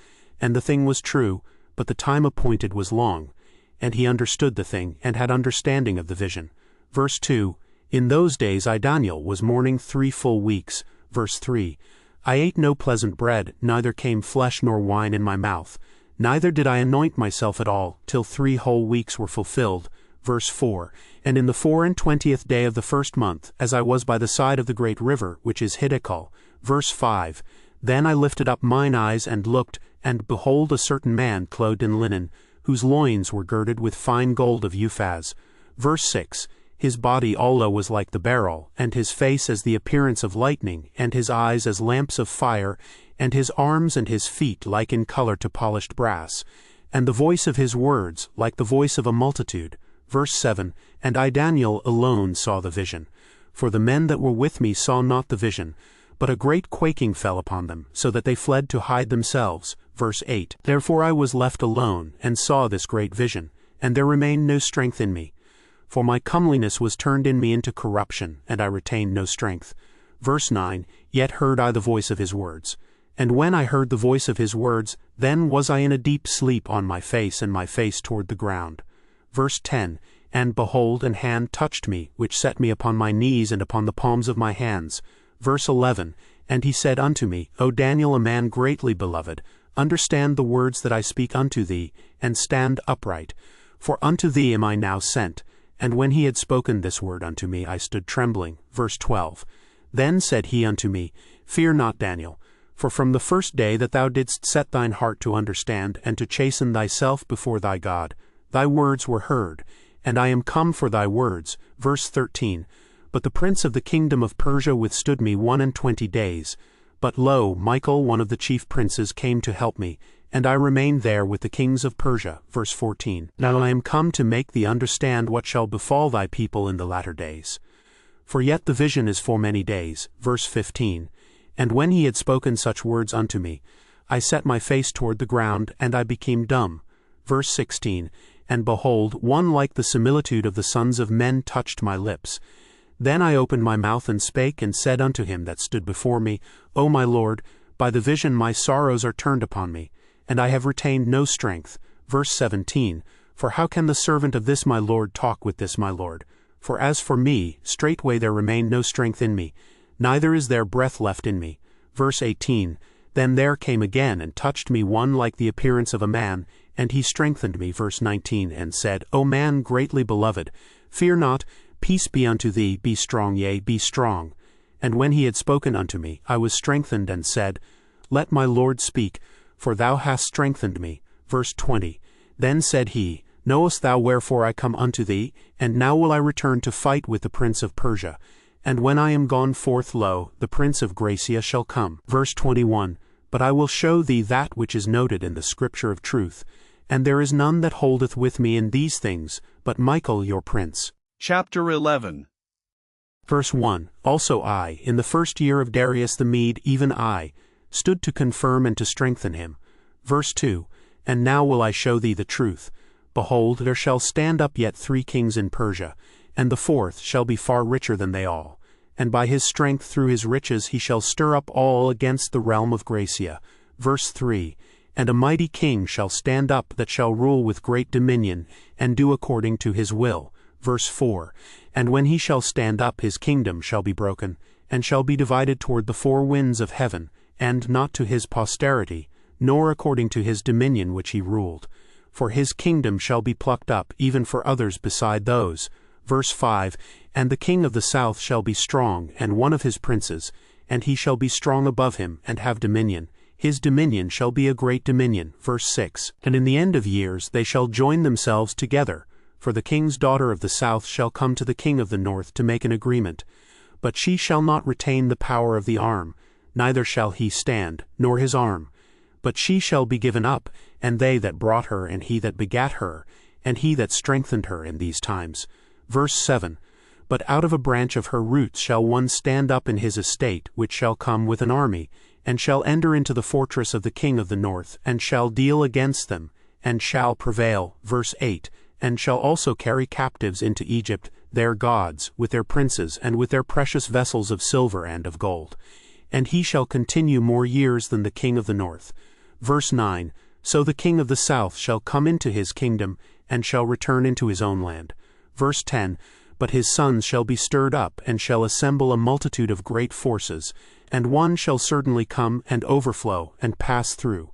And the thing was true, but the time appointed was long. And he understood the thing, and had understanding of the vision. Verse 2. In those days I Daniel was mourning 3 full weeks. Verse 3. I ate no pleasant bread, neither came flesh nor wine in my mouth. Neither did I anoint myself at all, till 3 whole weeks were fulfilled. Verse 4. And in the 24th day of the 1st month, as I was by the side of the great river, which is Hiddekel. Verse 5. Then I lifted up mine eyes and looked, and behold a certain man clothed in linen, whose loins were girded with fine gold of Uphaz. Verse 6. His body also was like the beryl, and his face as the appearance of lightning, and his eyes as lamps of fire, and his arms and his feet like in color to polished brass, and the voice of his words like the voice of a multitude. Verse 7. And I Daniel alone saw the vision. For the men that were with me saw not the vision, but a great quaking fell upon them, so that they fled to hide themselves. Verse 8. Therefore I was left alone, and saw this great vision, and there remained no strength in me. For my comeliness was turned in me into corruption, and I retained no strength. Verse 9. Yet heard I the voice of his words. And when I heard the voice of his words, then was I in a deep sleep on my face, and my face toward the ground. Verse 10. And behold, an hand touched me, which set me upon my knees and upon the palms of my hands. Verse 11. And he said unto me, O Daniel, a man greatly beloved, understand the words that I speak unto thee, and stand upright. For unto thee am I now sent. And when he had spoken this word unto me, I stood trembling. Verse 12. Then said he unto me, Fear not, Daniel, for from the first day that thou didst set thine heart to understand, and to chasten thyself before thy God, thy words were heard, and I am come for thy words. Verse 13. But the prince of the kingdom of Persia withstood me 21 days. But lo, Michael, one of the chief princes, came to help me, and I remained there with the kings of Persia. Verse 14. Now I am come to make thee understand what shall befall thy people in the latter days. For yet the vision is for many days. Verse 15. And when he had spoken such words unto me, I set my face toward the ground, and I became dumb. Verse 16. And behold, one like the similitude of the sons of men touched my lips. Then I opened my mouth and spake, and said unto him that stood before me, O my Lord, by the vision my sorrows are turned upon me, and I have retained no strength. Verse 17. For how can the servant of this my Lord talk with this my Lord? For as for me, straightway there remained no strength in me, neither is there breath left in me. Verse 18. Then there came again and touched me one like the appearance of a man, and he strengthened me. Verse 19. And said, O man greatly beloved, fear not, peace be unto thee, be strong, yea, be strong. And when he had spoken unto me, I was strengthened, and said, Let my Lord speak, for thou hast strengthened me. Verse 20. Then said he, Knowest thou wherefore I come unto thee? And now will I return to fight with the prince of Persia. And when I am gone forth, lo, the prince of Gracia shall come. Verse 21. But I will show thee that which is noted in the scripture of truth. And there is none that holdeth with me in these things, but Michael your prince. Chapter 11. Verse 1. Also I, in the first year of Darius the Mede, even I, stood to confirm and to strengthen him. Verse 2. And now will I show thee the truth. Behold, there shall stand up yet 3 kings in Persia, and the 4th shall be far richer than they all. And by his strength through his riches he shall stir up all against the realm of Gracia. Verse 3. And a mighty king shall stand up that shall rule with great dominion, and do according to his will. Verse 4. And when he shall stand up, his kingdom shall be broken, and shall be divided toward the 4 winds of heaven, and not to his posterity, nor according to his dominion which he ruled. For his kingdom shall be plucked up, even for others beside those. Verse 5. And the king of the south shall be strong, and one of his princes, and he shall be strong above him, and have dominion. His dominion shall be a great dominion. Verse 6. And in the end of years they shall join themselves together, for the king's daughter of the south shall come to the king of the north to make an agreement. But she shall not retain the power of the arm, neither shall he stand, nor his arm. But she shall be given up, and they that brought her, and he that begat her, and he that strengthened her in these times. Verse 7. But out of a branch of her roots shall one stand up in his estate, which shall come with an army, and shall enter into the fortress of the king of the north, and shall deal against them, and shall prevail. Verse 8. And shall also carry captives into Egypt their gods, with their princes, and with their precious vessels of silver and of gold. And he shall continue more years than the king of the north. Verse 9. So the king of the south shall come into his kingdom, and shall return into his own land. Verse 10. But his sons shall be stirred up, and shall assemble a multitude of great forces, and one shall certainly come, and overflow, and pass through.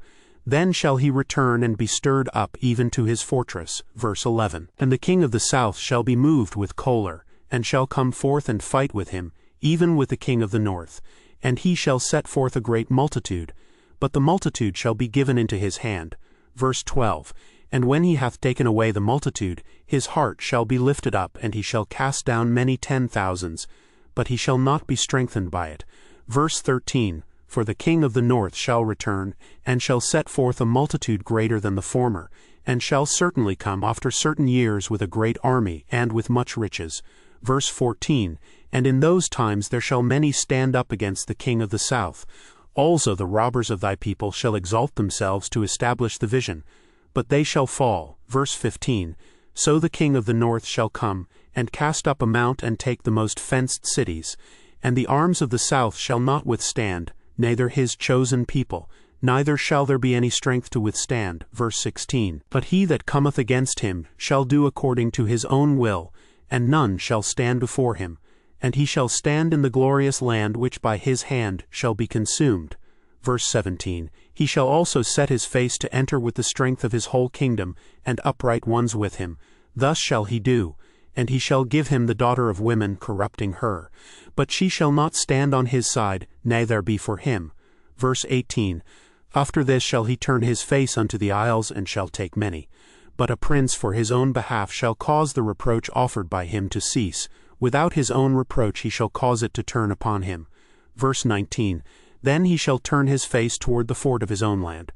Then shall he return and be stirred up even to his fortress. Verse 11. And the king of the south shall be moved with choler, and shall come forth and fight with him, even with the king of the north. And he shall set forth a great multitude, but the multitude shall be given into his hand. Verse 12. And when he hath taken away the multitude, his heart shall be lifted up, and he shall cast down many 10,000s, but he shall not be strengthened by it. Verse 13. For the king of the north shall return, and shall set forth a multitude greater than the former, and shall certainly come after certain years with a great army, and with much riches. Verse 14. And in those times there shall many stand up against the king of the south. Also the robbers of thy people shall exalt themselves to establish the vision, but they shall fall. Verse 15. So the king of the north shall come, and cast up a mount, and take the most fenced cities. And the arms of the south shall not withstand, neither his chosen people, neither shall there be any strength to withstand. Verse 16. But he that cometh against him shall do according to his own will, and none shall stand before him. And he shall stand in the glorious land which by his hand shall be consumed. Verse 17. He shall also set his face to enter with the strength of his whole kingdom, and upright ones with him. Thus shall he do. And he shall give him the daughter of women, corrupting her. But she shall not stand on his side, neither be for him. Verse 18. After this shall he turn his face unto the isles, and shall take many. But a prince for his own behalf shall cause the reproach offered by him to cease. Without his own reproach he shall cause it to turn upon him. Verse 19. Then he shall turn his face toward the fort of his own land.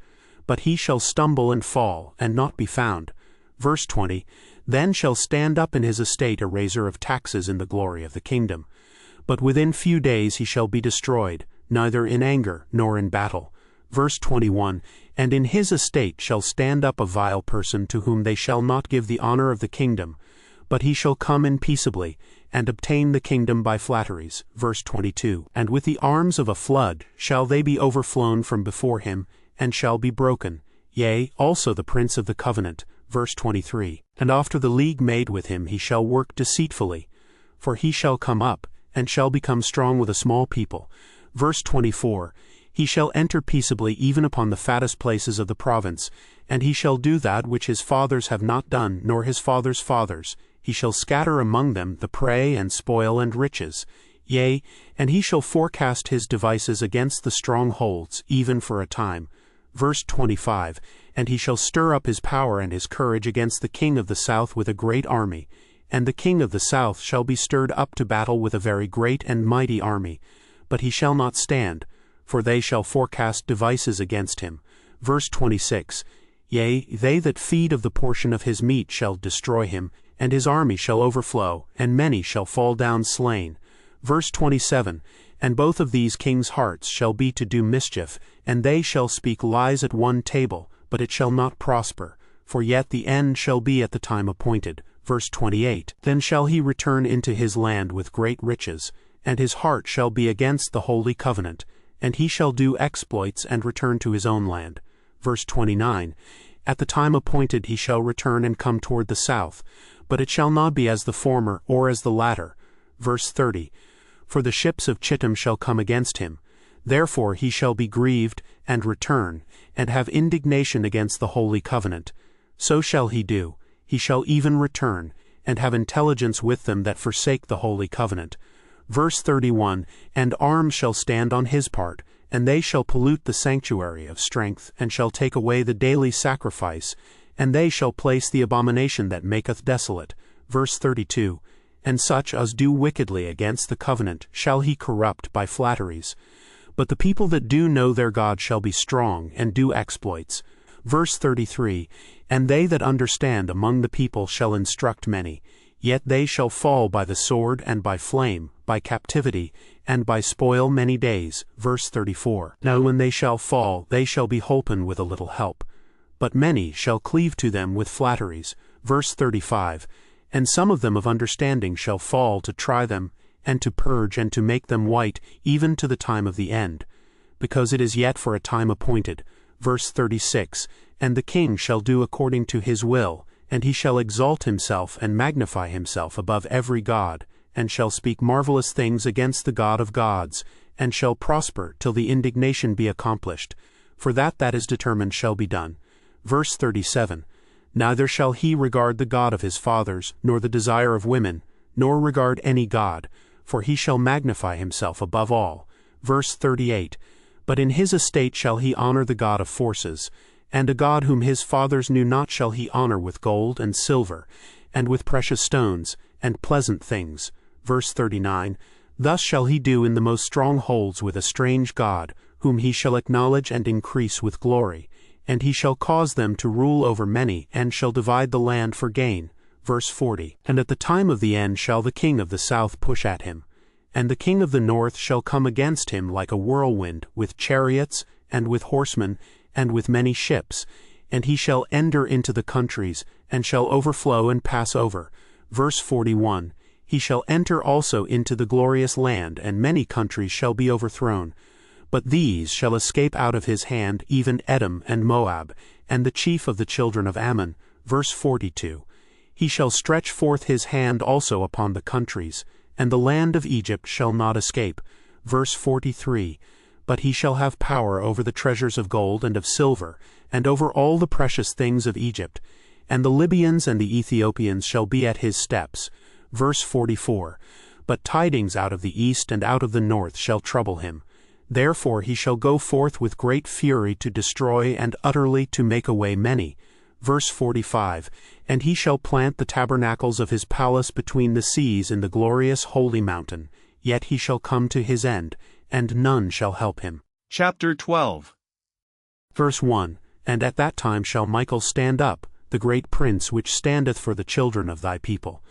but he shall stumble and fall, and not be found. Verse 20, Then shall stand up in his estate a raiser of taxes in the glory of the kingdom. But within few days he shall be destroyed, neither in anger nor in battle. Verse 21, And in his estate shall stand up a vile person to whom they shall not give the honor of the kingdom, but he shall come in peaceably, and obtain the kingdom by flatteries. Verse 22, And with the arms of a flood shall they be overflown from before him, and shall be broken, yea, also the prince of the covenant. Verse 23, And after the league made with him he shall work deceitfully, for he shall come up, and shall become strong with a small people. Verse 24, He shall enter peaceably even upon the fattest places of the province, and he shall do that which his fathers have not done, nor his fathers' fathers. He shall scatter among them the prey and spoil and riches. Yea, and he shall forecast his devices against the strongholds, even for a time. Verse 25, And he shall stir up his power and his courage against the king of the south with a great army. And the king of the south shall be stirred up to battle with a very great and mighty army. But he shall not stand, for they shall forecast devices against him. Verse 26, Yea, they that feed of the portion of his meat shall destroy him, and his army shall overflow, and many shall fall down slain. Verse 27, And both of these kings' hearts shall be to do mischief, and they shall speak lies at one table, but it shall not prosper, for yet the end shall be at the time appointed. Verse 28, Then shall he return into his land with great riches, and his heart shall be against the holy covenant, and he shall do exploits and return to his own land. Verse 29, At the time appointed he shall return and come toward the south, but it shall not be as the former or as the latter. Verse 30, For the ships of Chittim shall come against him. Therefore he shall be grieved, and return, and have indignation against the holy covenant. So shall he do. He shall even return, and have intelligence with them that forsake the holy covenant. Verse 31, And arms shall stand on his part, and they shall pollute the sanctuary of strength, and shall take away the daily sacrifice, and they shall place the abomination that maketh desolate. Verse 32, And such as do wickedly against the covenant shall he corrupt by flatteries. But the people that do know their God shall be strong, and do exploits. Verse 33, And they that understand among the people shall instruct many. Yet they shall fall by the sword, and by flame, by captivity, and by spoil many days. Verse 34, Now when they shall fall, they shall be holpen with a little help. But many shall cleave to them with flatteries. Verse 35, And some of them of understanding shall fall to try them, and to purge and to make them white, even to the time of the end, because it is yet for a time appointed. Verse 36, And the king shall do according to his will, and he shall exalt himself and magnify himself above every god, and shall speak marvelous things against the God of gods, and shall prosper till the indignation be accomplished, for that is determined shall be done. Verse 37, Neither shall he regard the God of his fathers, nor the desire of women, nor regard any god, for he shall magnify himself above all. Verse 38, But in his estate shall he honor the God of forces, and a God whom his fathers knew not shall he honor with gold and silver, and with precious stones, and pleasant things. Verse 39, Thus shall he do in the most strongholds with a strange God, whom he shall acknowledge and increase with glory. And he shall cause them to rule over many, and shall divide the land for gain. Verse 40, And at the time of the end shall the king of the south push at him, and the king of the north shall come against him like a whirlwind, with chariots, and with horsemen, and with many ships, and he shall enter into the countries, and shall overflow and pass over. Verse 41, He shall enter also into the glorious land, and many countries shall be overthrown. But these shall escape out of his hand, even Edom and Moab, and the chief of the children of Ammon. Verse 42, He shall stretch forth his hand also upon the countries, and the land of Egypt shall not escape. Verse 43, But he shall have power over the treasures of gold and of silver, and over all the precious things of Egypt, and the Libyans and the Ethiopians shall be at his steps. Verse 44, But tidings out of the east and out of the north shall trouble him. Therefore he shall go forth with great fury to destroy and utterly to make away many. Verse 45, And he shall plant the tabernacles of his palace between the seas in the glorious holy mountain. Yet he shall come to his end, and none shall help him. Chapter 12. Verse 1, And at that time shall Michael stand up, the great prince which standeth for the children of thy people.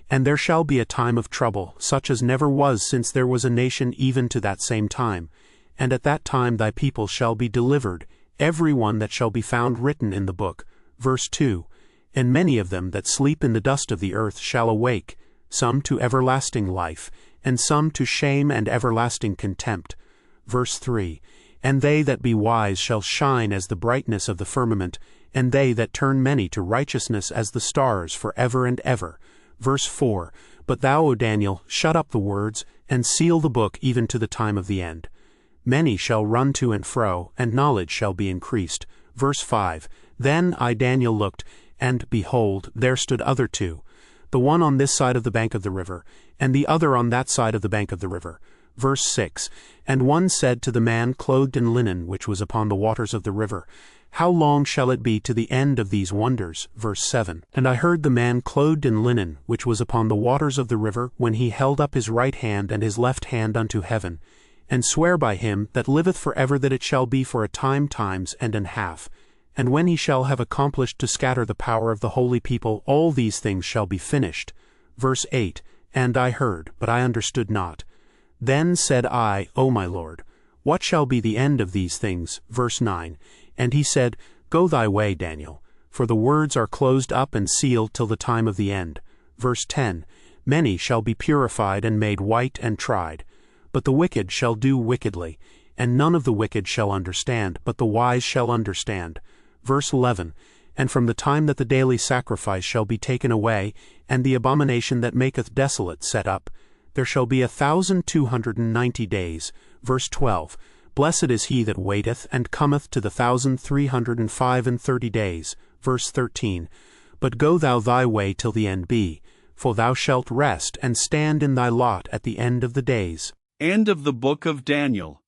And there shall be a time of trouble, such as never was since there was a nation even to that same time. And at that time thy people shall be delivered, every one that shall be found written in the book. Verse 2. And many of them that sleep in the dust of the earth shall awake, some to everlasting life, and some to shame and everlasting contempt. Verse 3. And they that be wise shall shine as the brightness of the firmament, and they that turn many to righteousness as the stars for ever and ever. Verse 4. But thou, O Daniel, shut up the words, and seal the book even to the time of the end. Many shall run to and fro, and knowledge shall be increased. Verse 5. Then I Daniel looked, and behold, there stood other two, the one on this side of the bank of the river, and the other on that side of the bank of the river. Verse 6. And one said to the man clothed in linen which was upon the waters of the river, How long shall it be to the end of these wonders? Verse 7. And I heard the man clothed in linen which was upon the waters of the river, when he held up his right hand and his left hand unto heaven, and swear by him that liveth for ever that it shall be for a time, times, and an half. And when he shall have accomplished to scatter the power of the holy people, all these things shall be finished. Verse 8. And I heard, but I understood not. Then said I, O my Lord, what shall be the end of these things? Verse 9. And he said, Go thy way, Daniel, for the words are closed up and sealed till the time of the end. Verse 10. Many shall be purified and made white and tried. But the wicked shall do wickedly, and none of the wicked shall understand, but the wise shall understand. Verse 11. And from the time that the daily sacrifice shall be taken away, and the abomination that maketh desolate set up, there shall be 1,290 days. Verse 12. Blessed is he that waiteth, and cometh to the 1,335 days. Verse 13. But go thou thy way till the end be, for thou shalt rest and stand in thy lot at the end of the days. End of the book of Daniel.